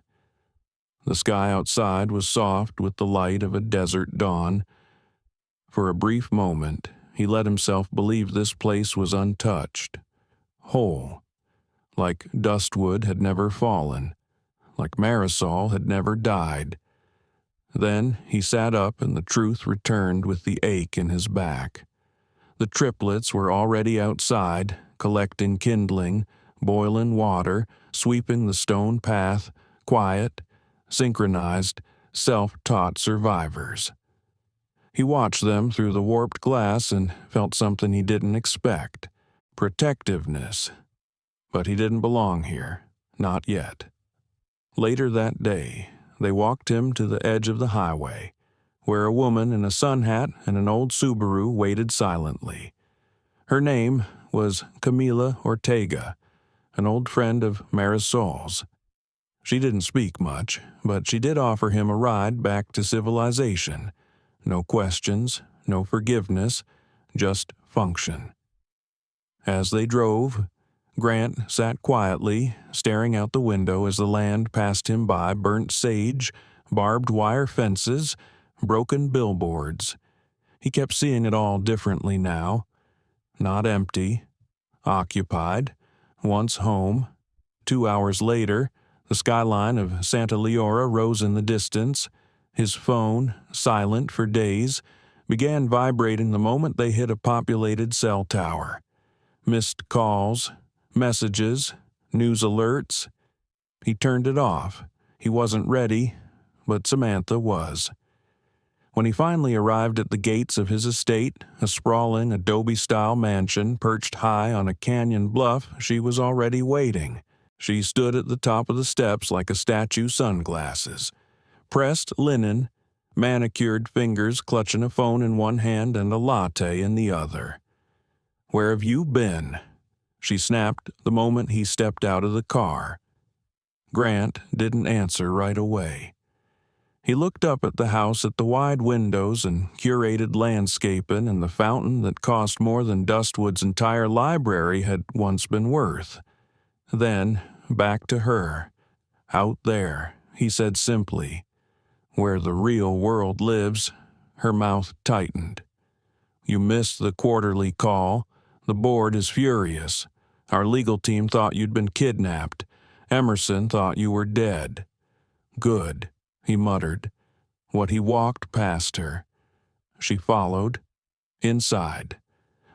The sky outside was soft with the light of a desert dawn. For a brief moment, he let himself believe this place was untouched, whole, like Dustwood had never fallen, like Marisol had never died. Then he sat up and the truth returned with the ache in his back. The triplets were already outside, collecting kindling, boiling water, sweeping the stone path, quiet, synchronized, self-taught survivors. He watched them through the warped glass and felt something he didn't expect. Protectiveness. But he didn't belong here. Not yet. Later that day, they walked him to the edge of the highway, where a woman in a sun hat and an old Subaru waited silently. Her name was Camila Ortega, an old friend of Marisol's. She didn't speak much, but she did offer him a ride back to civilization. No questions, no forgiveness, just function. As they drove, Grant sat quietly, staring out the window as the land passed him by burnt sage, barbed wire fences, broken billboards. He kept seeing it all differently now. Not empty, occupied, once home. 2 hours later, the skyline of Santa Leora rose in the distance. His phone, silent for days, began vibrating the moment they hit a populated cell tower. Missed calls, messages, news alerts. He turned it off. He wasn't ready, but Samantha was. When he finally arrived at the gates of his estate, a sprawling adobe-style mansion perched high on a canyon bluff, she was already waiting. She stood at the top of the steps like a statue sunglasses. Pressed linen, manicured fingers clutching a phone in one hand and a latte in the other. "Where have you been?" she snapped the moment he stepped out of the car. Grant didn't answer right away. He looked up at the house at the wide windows and curated landscaping and the fountain that cost more than Dustwood's entire library had once been worth. Then, back to her. "Out there," he said simply. "Where the real world lives." Her mouth tightened. "You missed the quarterly call. The board is furious. Our legal team thought you'd been kidnapped. Emerson thought you were dead." "Good," he muttered. What he walked past her. She followed. Inside.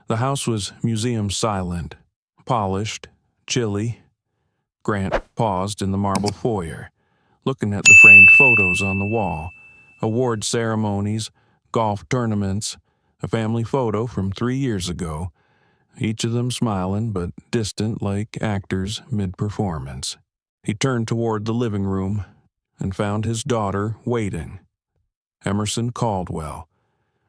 The house was museum silent, polished, chilly. Grant paused in the marble foyer, looking at the framed photos on the wall, award ceremonies, golf tournaments, a family photo from 3 years ago, each of them smiling but distant like actors mid-performance. He turned toward the living room and found his daughter waiting. Emerson Caldwell,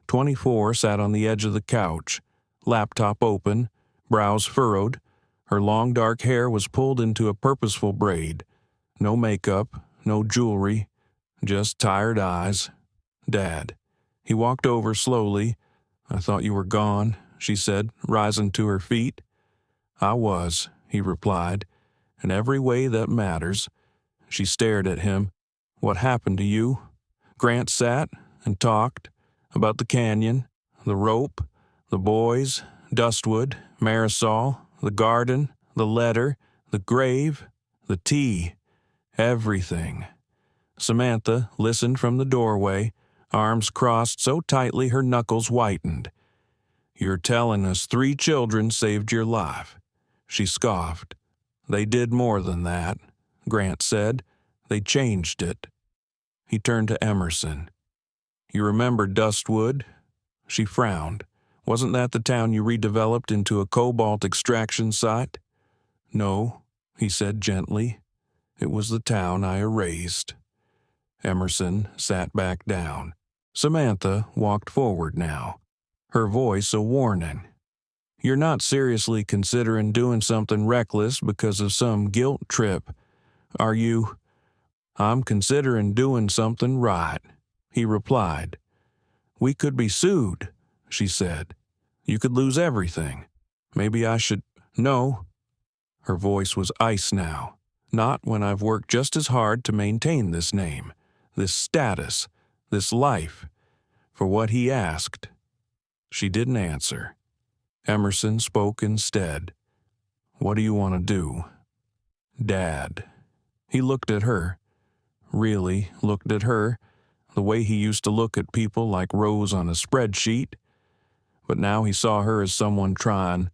24, sat on the edge of the couch, laptop open, brows furrowed. Her long dark hair was pulled into a purposeful braid. No makeup, no jewelry, just tired eyes. Dad. He walked over slowly. "I thought you were gone," she said, rising to her feet. "I was," he replied, "in every way that matters." She stared at him. "What happened to you?" Grant sat and talked about the canyon, the rope, the boys, Dustwood, Marisol, the garden, the letter, the grave, the tea, everything. Samantha listened from the doorway, arms crossed so tightly her knuckles whitened. "You're telling us 3 children saved your life," she scoffed. "They did more than that," Grant said. "They changed it." He turned to Emerson. "You remember Dustwood?" She frowned. "Wasn't that the town you redeveloped into a cobalt extraction site?" "No," he said gently. "It was the town I erased." Emerson sat back down. Samantha walked forward now, her voice a warning. "You're not seriously considering doing something reckless because of some guilt trip, are you?" "I'm considering doing something right," he replied. "We could be sued," she said. "You could lose everything. Maybe I should—" "No." Her voice was ice now. "Not when I've worked just as hard to maintain this name, this status, this life, for what he asked." She didn't answer. Emerson spoke instead. "What do you want to do?" "Dad." He looked at her. Really looked at her, the way he used to look at people like rows on a spreadsheet. But now he saw her as someone trying,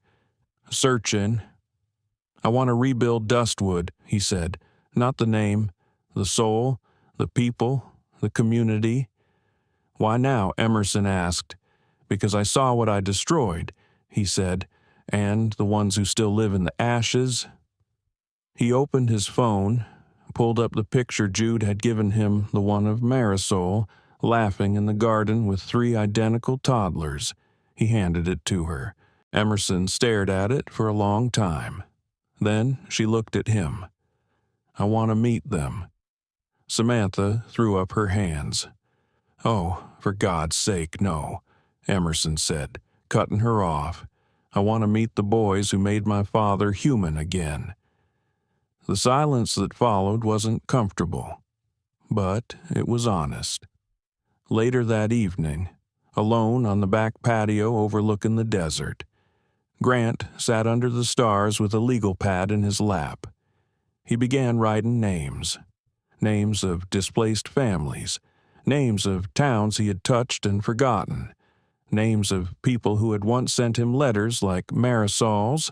searching. "I want to rebuild Dustwood," he said. "Not the name, the soul, the people, the community." "Why now?" Emerson asked. "Because I saw what I destroyed," he said, "and the ones who still live in the ashes." He opened his phone, pulled up the picture Jude had given him, the one of Marisol, laughing in the garden with 3 identical toddlers. He handed it to her. Emerson stared at it for a long time. Then she looked at him. "I want to meet them." Samantha threw up her hands. "Oh, for God's sake, no," Emerson said, cutting her off. "I want to meet the boys who made my father human again." The silence that followed wasn't comfortable, but it was honest. Later that evening, alone on the back patio overlooking the desert, Grant sat under the stars with a legal pad in his lap. He began writing names. Names of displaced families, names of towns he had touched and forgotten, names of people who had once sent him letters like Marisol's.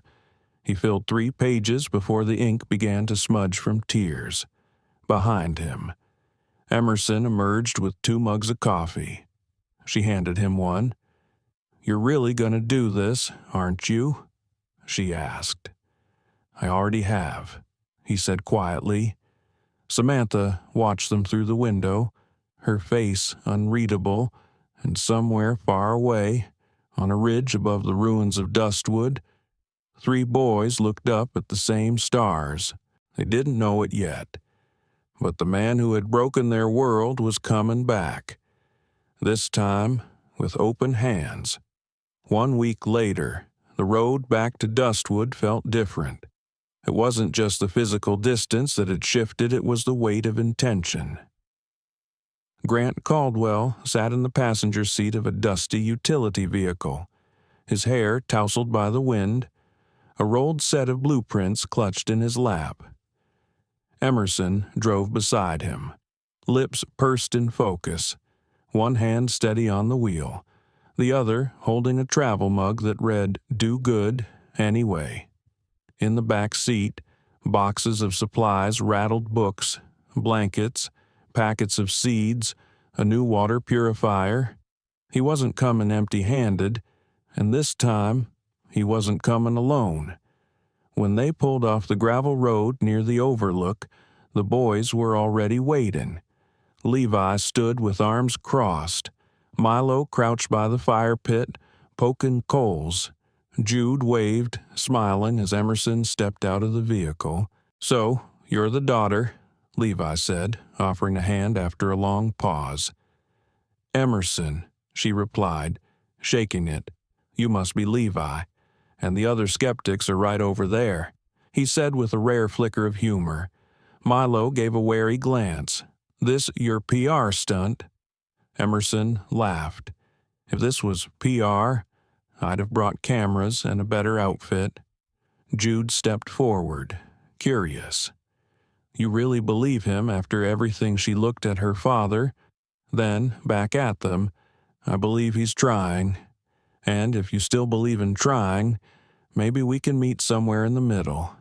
He filled 3 pages before the ink began to smudge from tears. Behind him, Emerson emerged with 2 mugs of coffee. She handed him one. "You're really going to do this, aren't you?" she asked. "I already have," he said quietly. Samantha watched them through the window, her face unreadable, and somewhere far away, on a ridge above the ruins of Dustwood, 3 boys looked up at the same stars. They didn't know it yet, but the man who had broken their world was coming back, this time with open hands. 1 week later, the road back to Dustwood felt different. It wasn't just the physical distance that had shifted, it was the weight of intention. Grant Caldwell sat in the passenger seat of a dusty utility vehicle, his hair tousled by the wind, a rolled set of blueprints clutched in his lap. Emerson drove beside him, lips pursed in focus, one hand steady on the wheel, the other holding a travel mug that read, "Do good, anyway." In the back seat, Boxes of supplies rattled books, blankets, packets of seeds, a new water purifier. He wasn't coming empty-handed, and this time he wasn't coming alone. When they pulled off the gravel road near the overlook, the boys were already waiting. Levi stood with arms crossed. Milo crouched by the fire pit, poking coals. Jude waved, smiling as Emerson stepped out of the vehicle. "So, you're the daughter," Levi said, offering a hand after a long pause. "Emerson," she replied, shaking it. "You must be Levi. And the other skeptics are right over there," he said with a rare flicker of humor. Milo gave a wary glance. "This your PR stunt?" Emerson laughed. "If this was PR, I'd have brought cameras and a better outfit." Jude stepped forward, curious. "You really believe him after everything?" She looked at her father, then back at them. "I believe he's trying. And if you still believe in trying, maybe we can meet somewhere in the middle."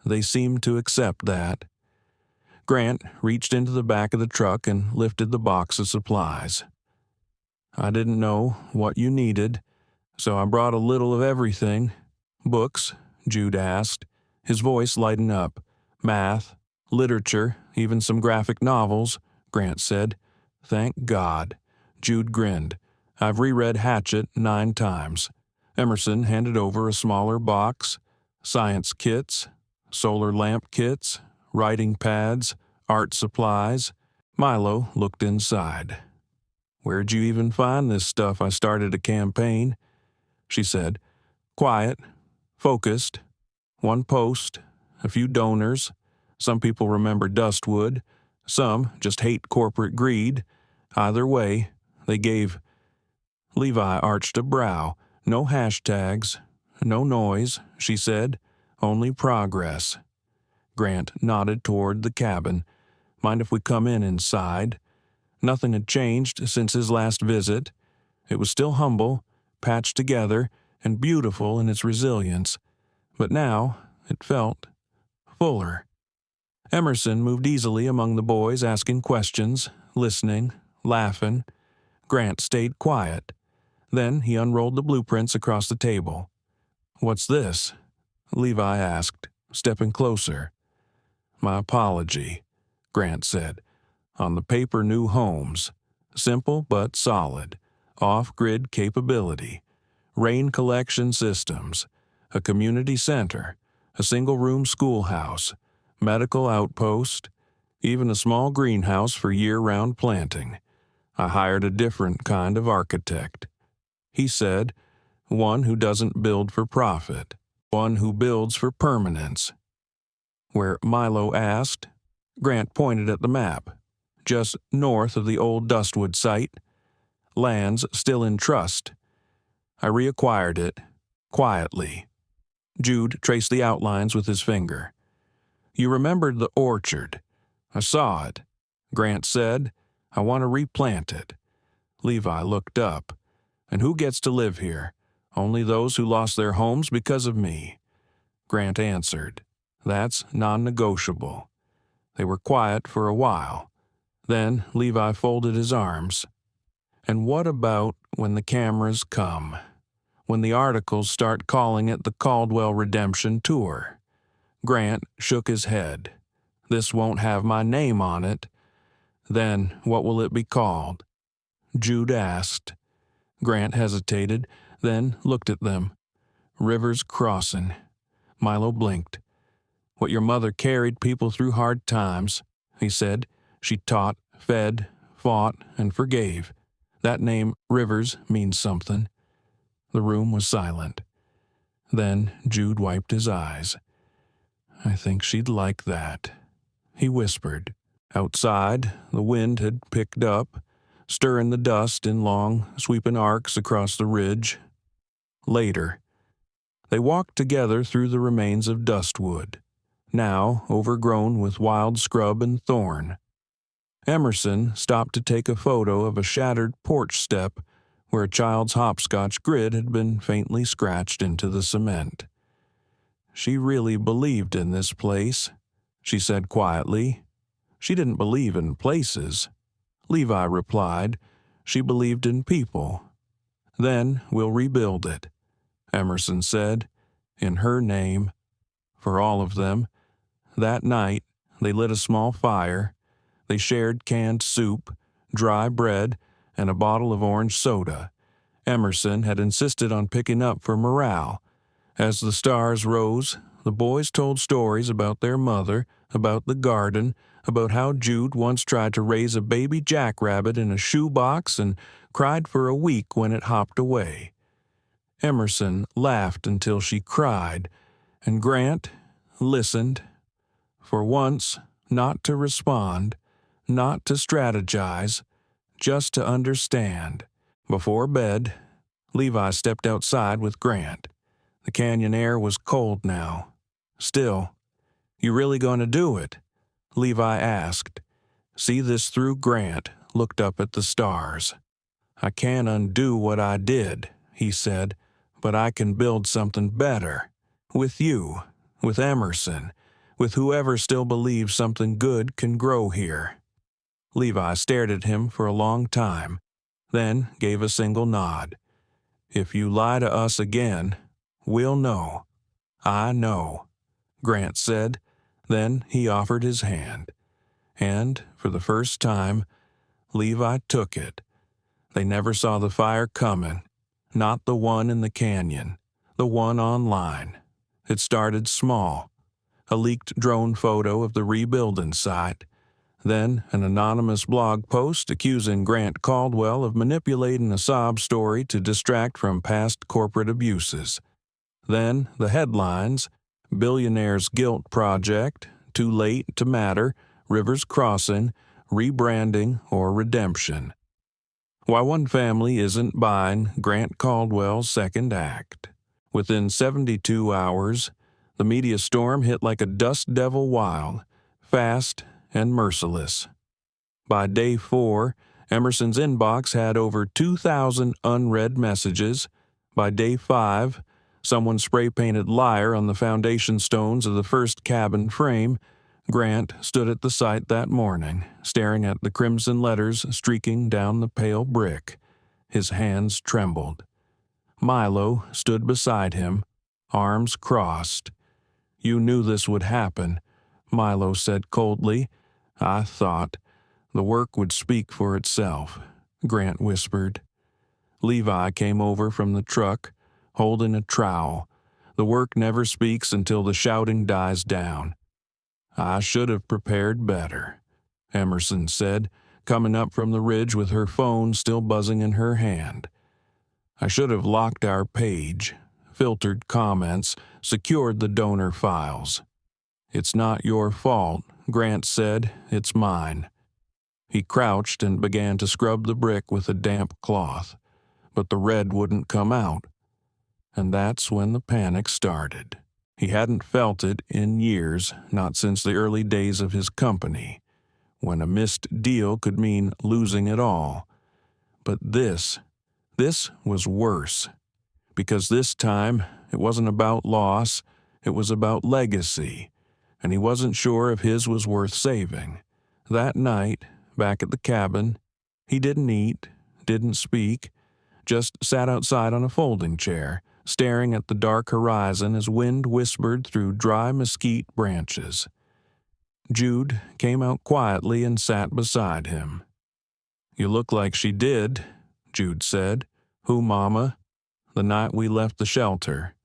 They seemed to accept that. Grant reached into the back of the truck and lifted the box of supplies. "I didn't know what you needed, so I brought a little of everything." "Books?" Jude asked, his voice lighting up. "Math, literature, even some graphic novels," Grant said. "Thank God." Jude grinned. "I've reread Hatchet 9 times. Emerson handed over a smaller box. Science kits, solar lamp kits, writing pads, art supplies. Milo looked inside. "Where'd you even find this stuff? I started a campaign," she said. "Quiet, focused, one post, a few donors. Some people remember Dustwood, some just hate corporate greed. Either way, they gave." Levi arched a brow. "No hashtags, no noise," she said. "Only progress." Grant nodded toward the cabin. "Mind if we come inside?" Nothing had changed since his last visit. It was still humble, patched together, and beautiful in its resilience. But now it felt fuller. Emerson moved easily among the boys, asking questions, listening, laughing. Grant stayed quiet. Then he unrolled the blueprints across the table. "What's this?" Levi asked, stepping closer. "My apology," Grant said. "On the paper, new homes. Simple but solid. Off-grid capability. Rain collection systems. A community center. A single-room schoolhouse. Medical outpost. Even a small greenhouse for year-round planting. I hired a different kind of architect," he said. "One who doesn't build for profit. One who builds for permanence." "Where?" Milo asked. Grant pointed at the map. "Just north of the old Dustwood site. Land's still in trust. I reacquired it, quietly." Jude traced the outlines with his finger. "You remembered the orchard. I saw it," Grant said. "I want to replant it." Levi looked up. "And who gets to live here? Only those who lost their homes because of me." Grant answered. "That's non-negotiable." They were quiet for a while. Then Levi folded his arms. "And what about when the cameras come? When the articles start calling it the Caldwell Redemption Tour?" Grant shook his head. "This won't have my name on it." "Then what will it be called?" Jude asked. Grant hesitated, then looked at them. "Rivers Crossing." Milo blinked. "What your mother carried people through hard times," he said. "She taught, fed, fought, and forgave. That name, Rivers, means something." The room was silent. Then Jude wiped his eyes. "I think she'd like that," he whispered. Outside, the wind had picked up, stirring the dust in long, sweeping arcs across the ridge. Later, they walked together through the remains of Dustwood, now overgrown with wild scrub and thorn. Emerson stopped to take a photo of a shattered porch step where a child's hopscotch grid had been faintly scratched into the cement. She really believed in this place, she said quietly. She didn't believe in places. Levi replied. She believed in people. Then we'll rebuild it, Emerson said, in her name, for all of them. That night, they lit a small fire. They shared canned soup, dry bread, and a bottle of orange soda. Emerson had insisted on picking up for morale. As the stars rose, the boys told stories about their mother, about the garden, about how Jude once tried to raise a baby jackrabbit in a shoebox and cried for a week when it hopped away. Emerson laughed until she cried, and Grant listened. For once, not to respond, not to strategize, just to understand. Before bed, Levi stepped outside with Grant. The canyon air was cold now. Still, "You really going to do it?" Levi asked. See this through. Grant looked up at the stars. "I can't undo what I did," he said, "but I can build something better. With you, with Emerson, with whoever still believes something good can grow here." Levi stared at him for a long time, then gave a single nod. "If you lie to us again, we'll know." "I know," Grant said. Then he offered his hand. And, for the first time, Levi took it. They never saw the fire coming, not the one in the canyon, the one online. It started small, a leaked drone photo of the rebuilding site, then an anonymous blog post accusing Grant Caldwell of manipulating a sob story to distract from past corporate abuses. Then the headlines: Billionaire's Guilt Project, Too Late to Matter, Rivers Crossing, Rebranding or Redemption. Why one family isn't buying Grant Caldwell's second act. Within 72 hours, the media storm hit like a dust devil wild, fast and merciless. By day 4, Emerson's inbox had over 2,000 unread messages. By day 5, someone spray-painted liar on the foundation stones of the first cabin frame. Grant stood at the site that morning, staring at the crimson letters streaking down the pale brick. His hands trembled. Milo stood beside him, arms crossed. "You knew this would happen," Milo said coldly. "I thought the work would speak for itself," Grant whispered. Levi came over from the truck, holding a trowel. The work never speaks until the shouting dies down. "I should have prepared better," Emerson said, coming up from the ridge with her phone still buzzing in her hand. "I should have locked our page, filtered comments, secured the donor files." "It's not your fault," Grant said. "It's mine." He crouched and began to scrub the brick with a damp cloth, but the red wouldn't come out. And that's when the panic started. He hadn't felt it in years, not since the early days of his company, when a missed deal could mean losing it all. But this was worse, because this time it wasn't about loss, it was about legacy, and he wasn't sure if his was worth saving. That night, back at the cabin, he didn't eat, didn't speak, just sat outside on a folding chair, staring at the dark horizon as wind whispered through dry mesquite branches. Jude came out quietly and sat beside him. "You look like she did," Jude said. "Who, Mama?" "The night we left the shelter."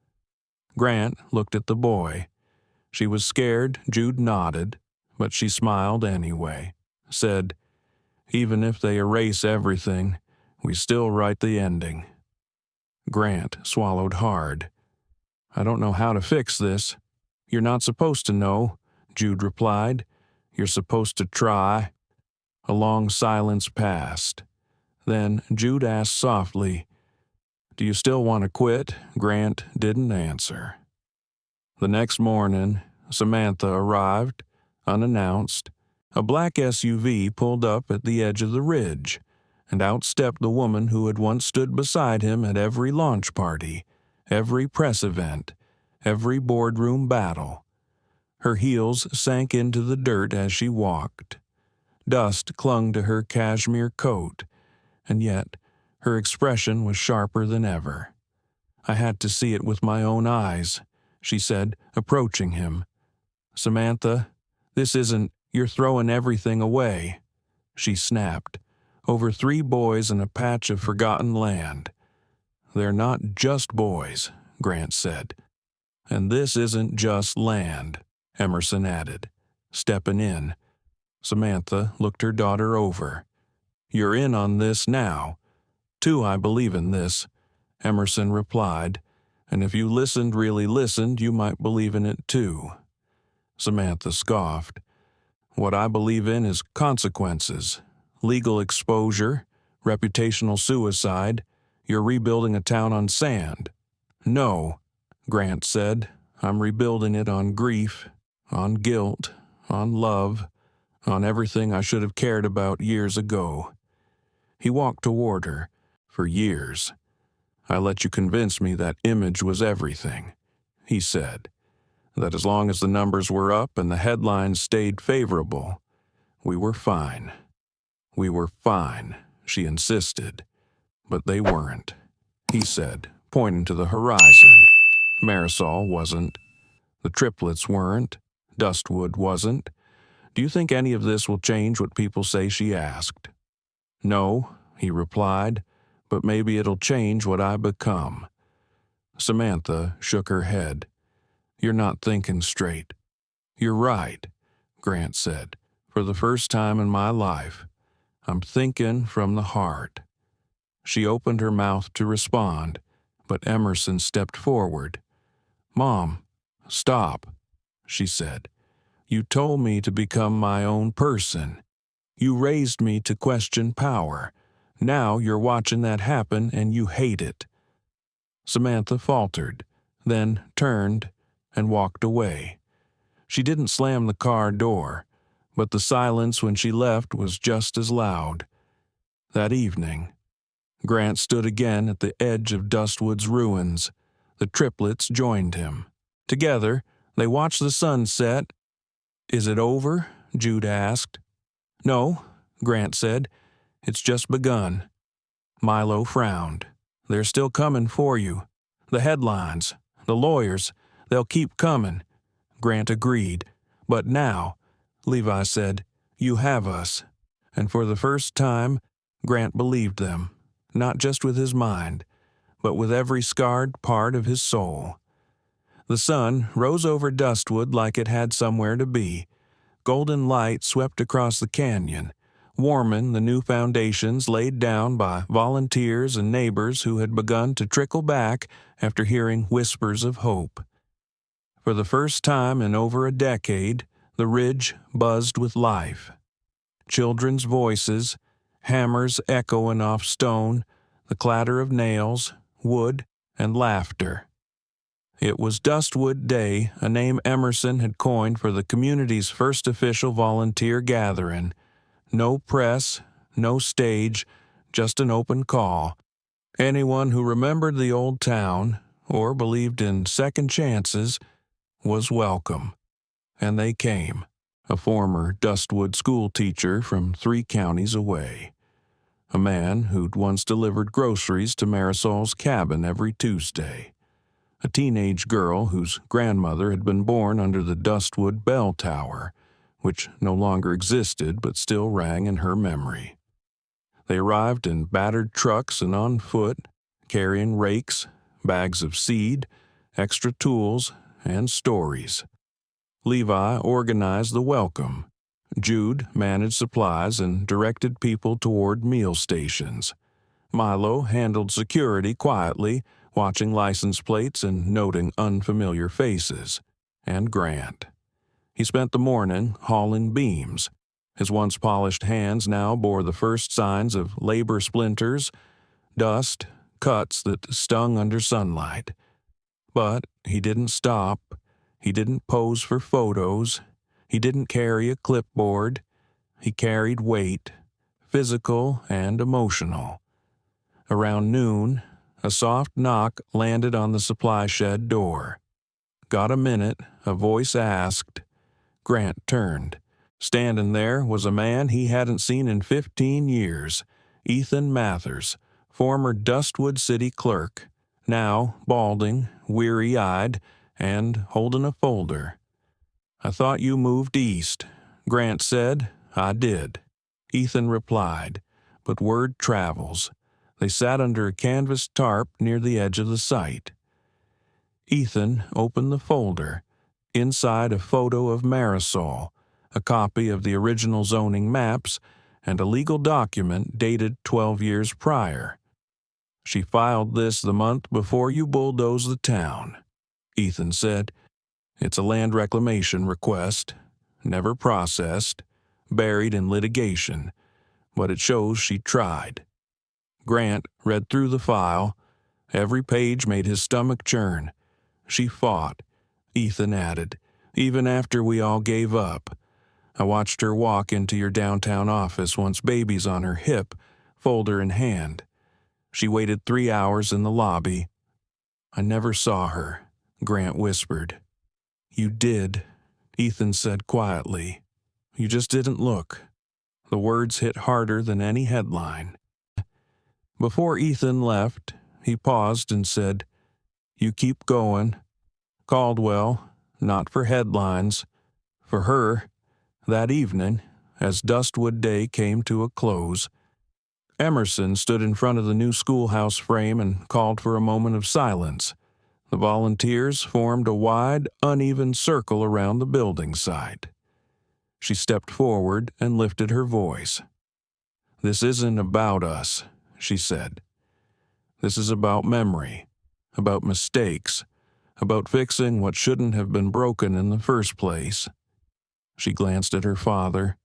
Grant looked at the boy. She was scared. Jude nodded, but she smiled anyway. Said, "Even if they erase everything, we still write the ending." Grant swallowed hard. "I don't know how to fix this." "You're not supposed to know," Jude replied. "You're supposed to try." A long silence passed. Then Jude asked softly, "Do you still want to quit?" Grant didn't answer. The next morning, Samantha arrived, unannounced. A black SUV pulled up at the edge of the ridge, and out stepped the woman who had once stood beside him at every launch party, every press event, every boardroom battle. Her heels sank into the dirt as she walked. Dust clung to her cashmere coat, and yet her expression was sharper than ever. I had to see it with my own eyes, she said, approaching him. Samantha, this isn't, you're throwing everything away, she snapped, over 3 boys and a patch of forgotten land. They're not just boys, Grant said. And this isn't just land, Emerson added, stepping in. Samantha looked her daughter over. You're in on this now. 2, I believe in this, Emerson replied, and if you really listened, you might believe in it too. Samantha scoffed. What I believe in is consequences, legal exposure, reputational suicide. You're rebuilding a town on sand. No, Grant said. I'm rebuilding it on grief, on guilt, on love, on everything I should have cared about years ago. He walked toward her. For years. I let you convince me that image was everything, he said. That as long as the numbers were up and the headlines stayed favorable, we were fine. We were fine, she insisted. But they weren't, he said, pointing to the horizon. Marisol wasn't. The Triplets weren't. Dustwood wasn't. Do you think any of this will change what people say, she asked. No, he replied, but maybe it'll change what I become. Samantha shook her head. You're not thinking straight. You're right, Grant said. For the first time in my life, I'm thinking from the heart. She opened her mouth to respond, but Emerson stepped forward. Mom, stop, she said. You told me to become my own person. You raised me to question power. Now you're watching that happen and you hate it. Samantha faltered, then turned and walked away. She didn't slam the car door, but the silence when she left was just as loud. That evening, Grant stood again at the edge of Dustwood's ruins. The Triplets joined him. Together, they watched the sun set. Is it over? Jude asked. No, Grant said. It's just begun. Milo frowned. They're still coming for you. The headlines, the lawyers, they'll keep coming. Grant agreed. But now, Levi said, you have us. And for the first time, Grant believed them, not just with his mind, but with every scarred part of his soul. The sun rose over Dustwood like it had somewhere to be. Golden light swept across the canyon, warming the new foundations laid down by volunteers and neighbors who had begun to trickle back after hearing whispers of hope. For the first time in over a decade, the ridge buzzed with life. Children's voices, hammers echoing off stone, the clatter of nails, wood, and laughter. It was Dustwood Day, a name Emerson had coined for the community's first official volunteer gathering. No press, no stage, just an open call. Anyone who remembered the old town, or believed in second chances, was welcome. And they came, a former Dustwood school teacher from 3 counties away. A man who'd once delivered groceries to Marisol's cabin every Tuesday. A teenage girl whose grandmother had been born under the Dustwood bell tower, which no longer existed but still rang in her memory. They arrived in battered trucks and on foot, carrying rakes, bags of seed, extra tools, and stories. Levi organized the welcome. Jude managed supplies and directed people toward meal stations. Milo handled security quietly, watching license plates and noting unfamiliar faces. And Grant. He spent the morning hauling beams. His once polished hands now bore the first signs of labor splinters, dust, cuts that stung under sunlight. But he didn't stop. He didn't pose for photos. He didn't carry a clipboard. He carried weight, physical and emotional. Around noon, a soft knock landed on the supply shed door. Got a minute? A voice asked. Grant turned. Standing there was a man he hadn't seen in 15 years, Ethan Mathers, former Dustwood City clerk, now balding, weary-eyed, and holding a folder. "I thought you moved east," Grant said. "I did," Ethan replied, "but word travels." They sat under a canvas tarp near the edge of the site. Ethan opened the folder. Inside, a photo of Marisol, a copy of the original zoning maps, and a legal document dated 12 years prior. "She filed this the month before you bulldozed the town," Ethan said. "It's a land reclamation request, never processed, buried in litigation, but it shows she tried." Grant read through the file. Every page made his stomach churn. "She fought," Ethan added, "even after we all gave up. I watched her walk into your downtown office once baby's on her hip, folder in hand. She waited 3 hours in the lobby." "I never saw her," Grant whispered. "You did," Ethan said quietly. "You just didn't look." The words hit harder than any headline. Before Ethan left, he paused and said, "You keep going. Caldwell, not for headlines, for her." That evening, as Dustwood Day came to a close, Emerson stood in front of the new schoolhouse frame and called for a moment of silence. The volunteers formed a wide, uneven circle around the building site. She stepped forward and lifted her voice. "This isn't about us," she said. "This is about memory, about mistakes, about fixing what shouldn't have been broken in the first place." She glanced at her father.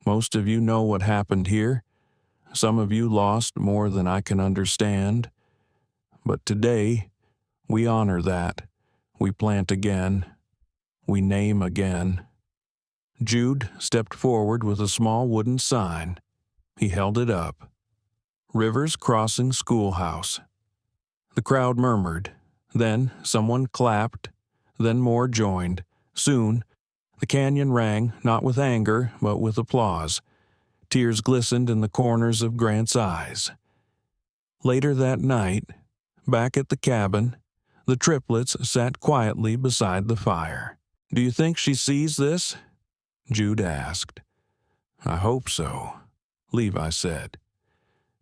"Most of you know what happened here. Some of you lost more than I can understand. But today, we honor that. We plant again. We name again." Jude stepped forward with a small wooden sign. He held it up. "Rivers Crossing Schoolhouse." The crowd murmured. Then someone clapped. Then more joined. Soon, the canyon rang, not with anger, but with applause. Tears glistened in the corners of Grant's eyes. Later that night, back at the cabin, the triplets sat quietly beside the fire. "Do you think she sees this?" Jude asked. "I hope so," Levi said.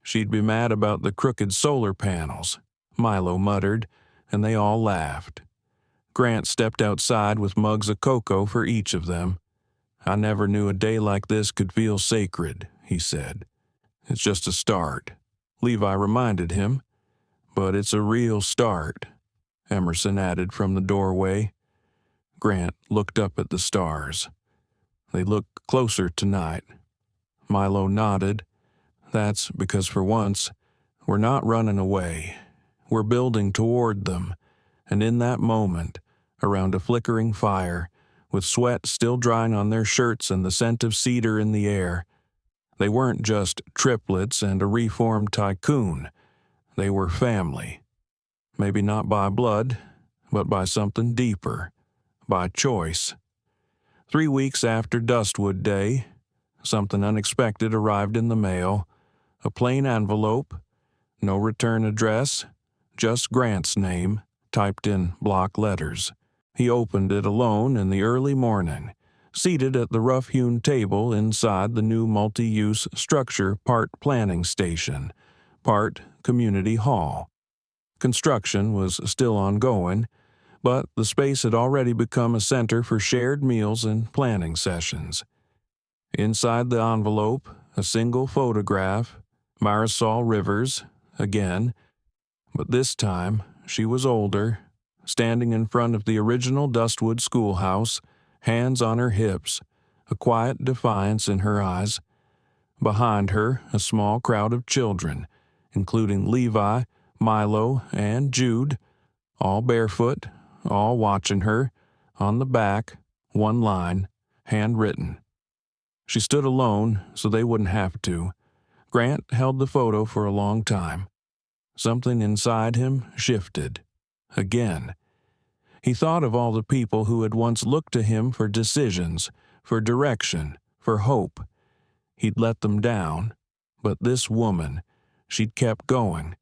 "She'd be mad about the crooked solar panels," Milo muttered, and they all laughed. Grant stepped outside with mugs of cocoa for each of them. "I never knew a day like this could feel sacred," he said. "It's just a start," Levi reminded him. "But it's a real start," Emerson added from the doorway. Grant looked up at the stars. "They look closer tonight." Milo nodded. "That's because for once, we're not running away. We're building toward them." And in that moment, around a flickering fire, with sweat still drying on their shirts and the scent of cedar in the air, they weren't just triplets and a reformed tycoon. They were family. Maybe not by blood, but by something deeper, by choice. 3 weeks after Dustwood Day, something unexpected arrived in the mail. A plain envelope, no return address, just Grant's name, typed in block letters. He opened it alone in the early morning, seated at the rough-hewn table inside the new multi-use structure, part planning station, part community hall. Construction was still ongoing, but the space had already become a center for shared meals and planning sessions. Inside the envelope, a single photograph, Marisol Rivers, again, but this time she was older, standing in front of the original Dustwood schoolhouse, hands on her hips, a quiet defiance in her eyes. Behind her, a small crowd of children, including Levi, Milo, and Jude, all barefoot, all watching her. On the back, one line, handwritten. She stood alone, so they wouldn't have to. Grant held the photo for a long time. Something inside him shifted. Again. He thought of all the people who had once looked to him for decisions, for direction, for hope. He'd let them down, but this woman, she'd kept going.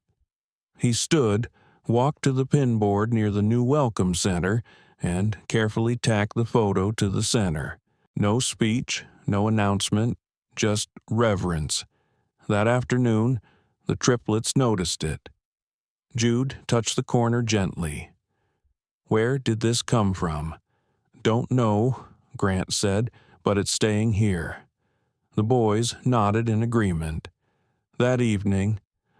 He stood, walked to the pinboard near the new Welcome Center, and carefully tacked the photo to the center. No speech, no announcement, just reverence. That afternoon, the triplets noticed it. Jude touched the corner gently. "Where did this come from?" "Don't know," Grant said, "but it's staying here." The boys nodded in agreement. That evening,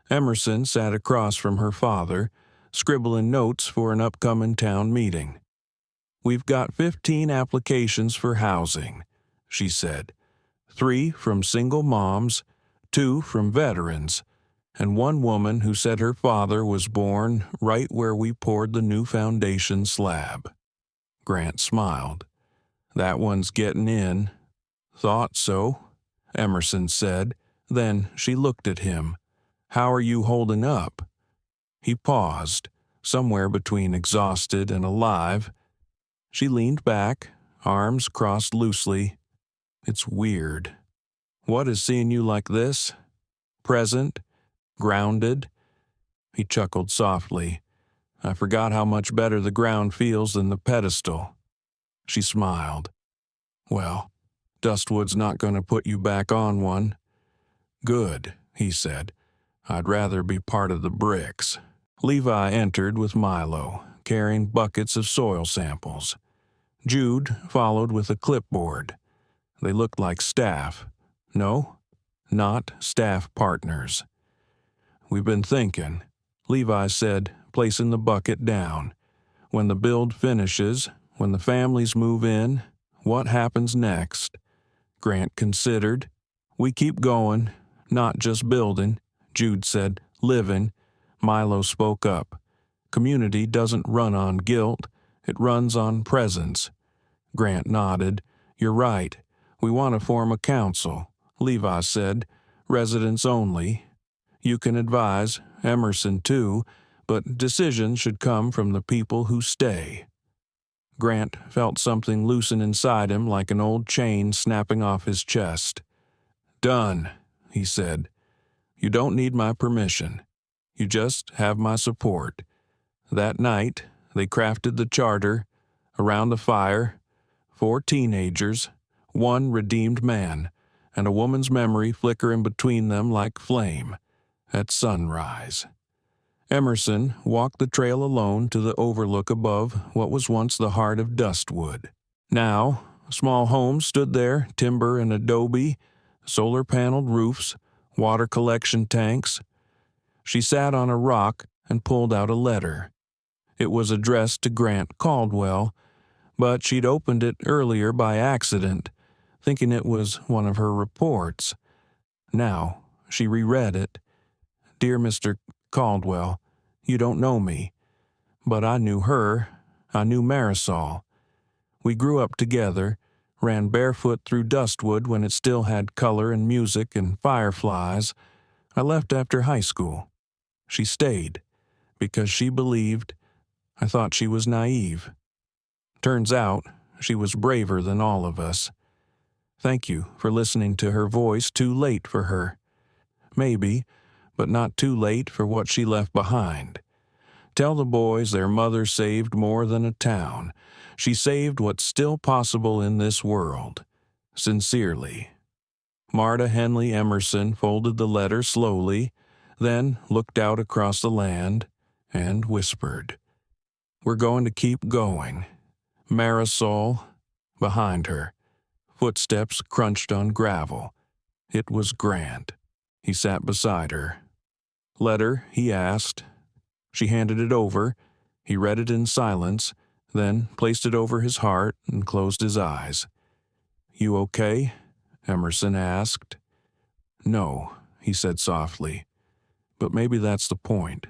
Emerson sat across from her father, scribbling notes for an upcoming town meeting. "We've got 15 applications for housing," she said. 3 from single moms, 2 from veterans, and 1 woman who said her father was born right where we poured the new foundation slab. Grant smiled. "That one's getting in." "Thought so," Emerson said. Then she looked at him. "How are you holding up?" He paused, somewhere between exhausted and alive. She leaned back, arms crossed loosely. "It's weird." "What is seeing you like this?" "Present, grounded." He chuckled softly. "I forgot how much better the ground feels than the pedestal." She smiled. "Well, Dustwood's not going to put you back on one." "Good," he said. "I'd rather be part of the bricks." Levi entered with Milo, carrying buckets of soil samples. Jude followed with a clipboard. They looked like staff. No, not staff partners. "We've been thinking," Levi said, placing the bucket down. "When the build finishes, when the families move in, what happens next?" Grant considered. "We keep going, not just building," Jude said. "Living." Milo spoke up. "Community doesn't run on guilt. It runs on presence." Grant nodded. "You're right. We want to form a council," Levi said. "Residents only. You can advise, Emerson too, but decisions should come from the people who stay." Grant felt something loosen inside him like an old chain snapping off his chest. "Done," he said. "You don't need my permission. You just have my support." That night, they crafted the charter. Around the fire, 4 teenagers, 1 redeemed man, and a woman's memory flickering between them like flame. At sunrise, Emerson walked the trail alone to the overlook above what was once the heart of Dustwood. Now, small homes stood there, timber and adobe, solar-paneled roofs, water collection tanks. She sat on a rock and pulled out a letter. It was addressed to Grant Caldwell, but she'd opened it earlier by accident, thinking it was one of her reports. Now, she reread it. "Dear Mr. Caldwell, you don't know me, but I knew her. I knew Marisol. We grew up together, ran barefoot through Dustwood when it still had color and music and fireflies. I left after high school. She stayed, because she believed. I thought she was naive. Turns out, she was braver than all of us. Thank you for listening to her voice too late for her. Maybe, but not too late for what she left behind. Tell the boys their mother saved more than a town. She saved what's still possible in this world. Sincerely." Marta Henley Emerson folded the letter slowly, then looked out across the land and whispered, "We're going to keep going." Marisol, behind her. Footsteps crunched on gravel. It was Grant. He sat beside her. "Letter?" he asked. She handed it over. He read it in silence, then placed it over his heart and closed his eyes. "You okay?" Emerson asked. "No," he said softly. "But maybe that's the point.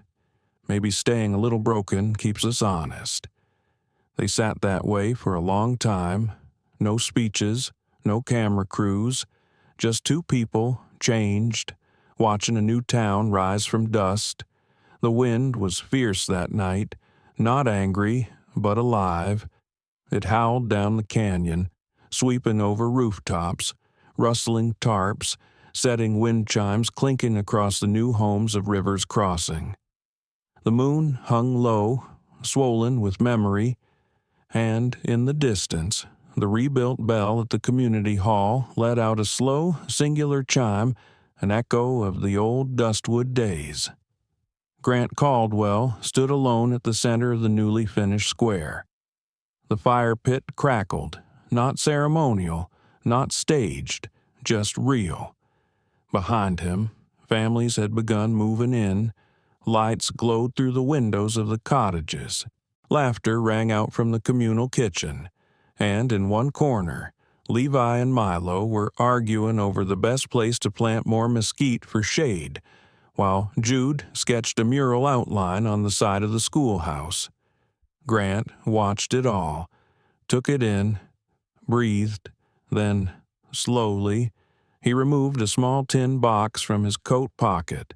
Maybe staying a little broken keeps us honest." They sat that way for a long time. No speeches, no camera crews, just 2 people, changed, watching a new town rise from dust. The wind was fierce that night, not angry, but alive. It howled down the canyon, sweeping over rooftops, rustling tarps, setting wind chimes clinking across the new homes of Rivers Crossing. The moon hung low, swollen with memory, and in the distance, the rebuilt bell at the community hall let out a slow, singular chime, an echo of the old Dustwood days. Grant Caldwell stood alone at the center of the newly finished square. The fire pit crackled, not ceremonial, not staged, just real. Behind him, families had begun moving in. Lights glowed through the windows of the cottages. Laughter rang out from the communal kitchen. And in one corner, Levi and Milo were arguing over the best place to plant more mesquite for shade, while Jude sketched a mural outline on the side of the schoolhouse. Grant watched it all, took it in, breathed, then, slowly, he removed a small tin box from his coat pocket.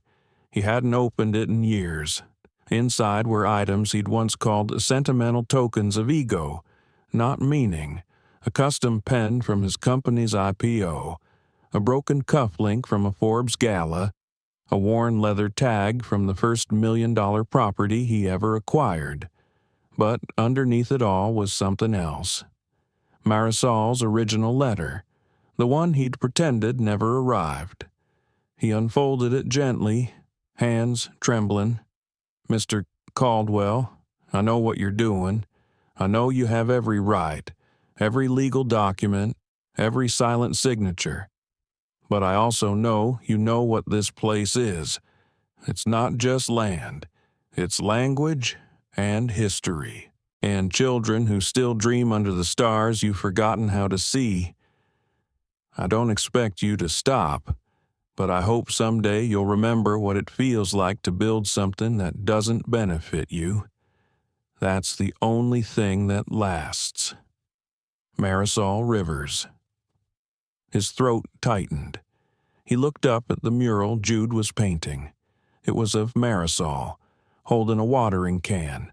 He hadn't opened it in years. Inside were items he'd once called sentimental tokens of ego, not meaning: a custom pen from his company's IPO, a broken cufflink from a Forbes gala, a worn leather tag from the first $1 million property he ever acquired. But underneath it all was something else. Marisol's original letter, the one he'd pretended never arrived. He unfolded it gently, hands trembling. "Mr. Caldwell, I know what you're doing. I know you have every right, every legal document, every silent signature. But I also know you know what this place is. It's not just land. It's language and history, and children who still dream under the stars you've forgotten how to see. I don't expect you to stop, but I hope someday you'll remember what it feels like to build something that doesn't benefit you. That's the only thing that lasts. Marisol Rivers." His throat tightened. He looked up at the mural Jude was painting. It was of Marisol, holding a watering can,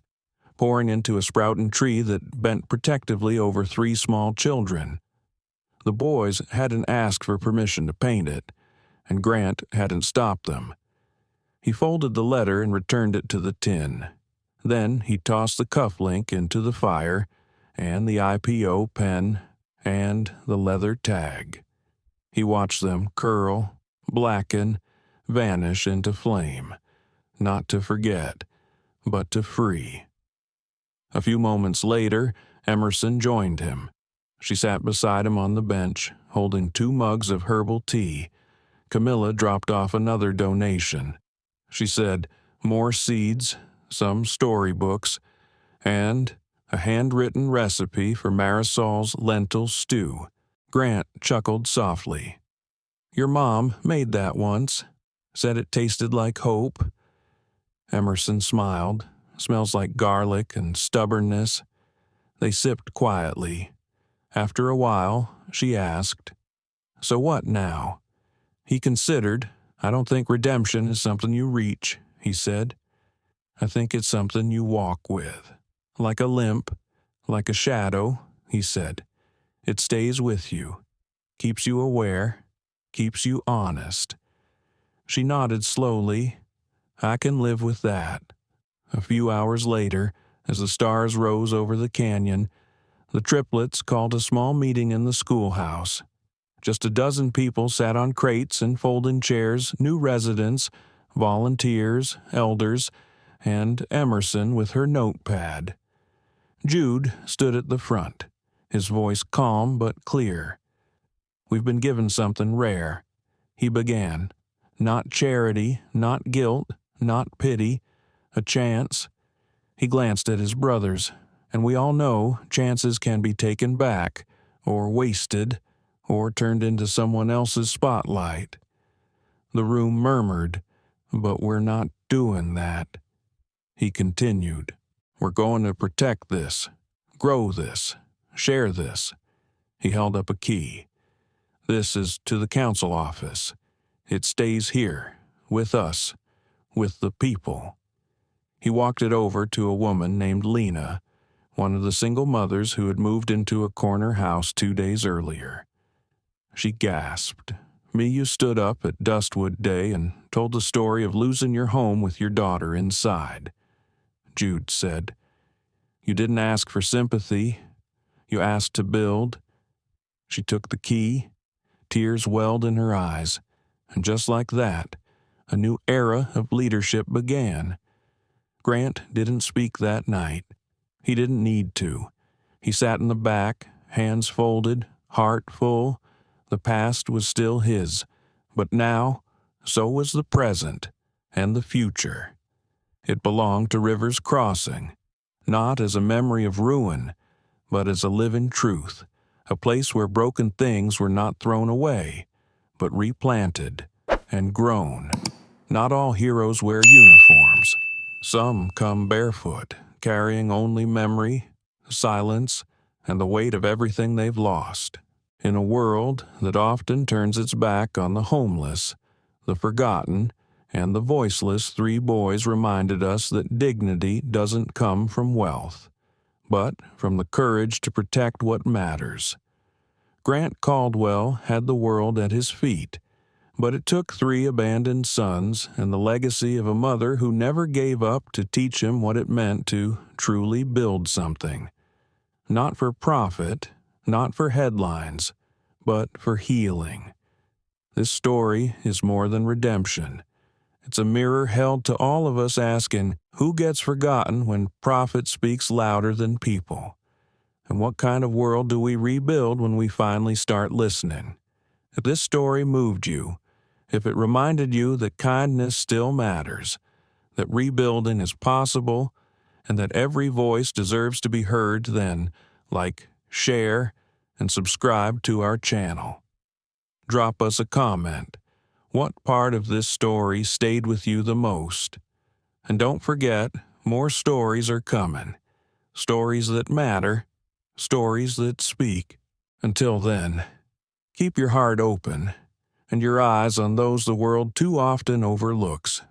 pouring into a sprouting tree that bent protectively over 3 small children. The boys hadn't asked for permission to paint it, and Grant hadn't stopped them. He folded the letter and returned it to the tin. Then he tossed the cufflink into the fire, and the IPO pen, and the leather tag. He watched them curl, blacken, vanish into flame, not to forget, but to free. A few moments later, Emerson joined him. She sat beside him on the bench, holding 2 mugs of herbal tea. Camilla dropped off another donation. She said, more seeds, some storybooks, and a handwritten recipe for Marisol's lentil stew. Grant chuckled softly. "Your mom made that once. Said it tasted like hope." Emerson smiled. "Smells like garlic and stubbornness." They sipped quietly. After a while, she asked, "So what now?" He considered. "I don't think redemption is something you reach," he said. "I think it's something you walk with. Like a limp, like a shadow," he said. "It stays with you, keeps you aware, keeps you honest." She nodded slowly. "I can live with that." A few hours later, as the stars rose over the canyon, the Triplets called a small meeting in the schoolhouse. Just a dozen people sat on crates and folding chairs, new residents, volunteers, elders, and Emerson with her notepad. Jude stood at the front, his voice calm but clear. "We've been given something rare," he began. "Not charity, not guilt, not pity. A chance." He glanced at his brothers, and we all know chances can be taken back, or wasted, or turned into someone else's spotlight. The room murmured, "But we're not doing that." He continued, "We're going to protect this, grow this, share this." He held up a key. "This is to the council office. It stays here, with us, with the people." He walked it over to a woman named Lena. one of the single mothers who had moved into a corner house 2 days earlier. She gasped. You stood up at Dustwood Day and told the story of losing your home with your daughter inside. Jude said, "You didn't ask for sympathy. You asked to build." She took the key. Tears welled in her eyes, and just like that, a new era of leadership began. Grant didn't speak that night. He didn't need to. He sat in the back, hands folded, heart full. The past was still his, but now, so was the present and the future. It belonged to River's Crossing, not as a memory of ruin, but as a living truth, a place where broken things were not thrown away, but replanted and grown. Not all heroes wear uniforms. Some come barefoot, carrying only memory, silence, and the weight of everything they've lost. In a world that often turns its back on the homeless, the forgotten, and the voiceless, 3 boys reminded us that dignity doesn't come from wealth, but from the courage to protect what matters. Grant Caldwell had the world at his feet, but it took 3 abandoned sons and the legacy of a mother who never gave up to teach him what it meant to truly build something. Not for profit, not for headlines, but for healing. This story is more than redemption. It's a mirror held to all of us asking, who gets forgotten when profit speaks louder than people? And what kind of world do we rebuild when we finally start listening? If this story moved you, if it reminded you that kindness still matters, that rebuilding is possible, and that every voice deserves to be heard, then like, share, and subscribe to our channel. Drop us a comment. What part of this story stayed with you the most? And don't forget, more stories are coming. Stories that matter, stories that speak. Until then, keep your heart open and your eyes on those the world too often overlooks.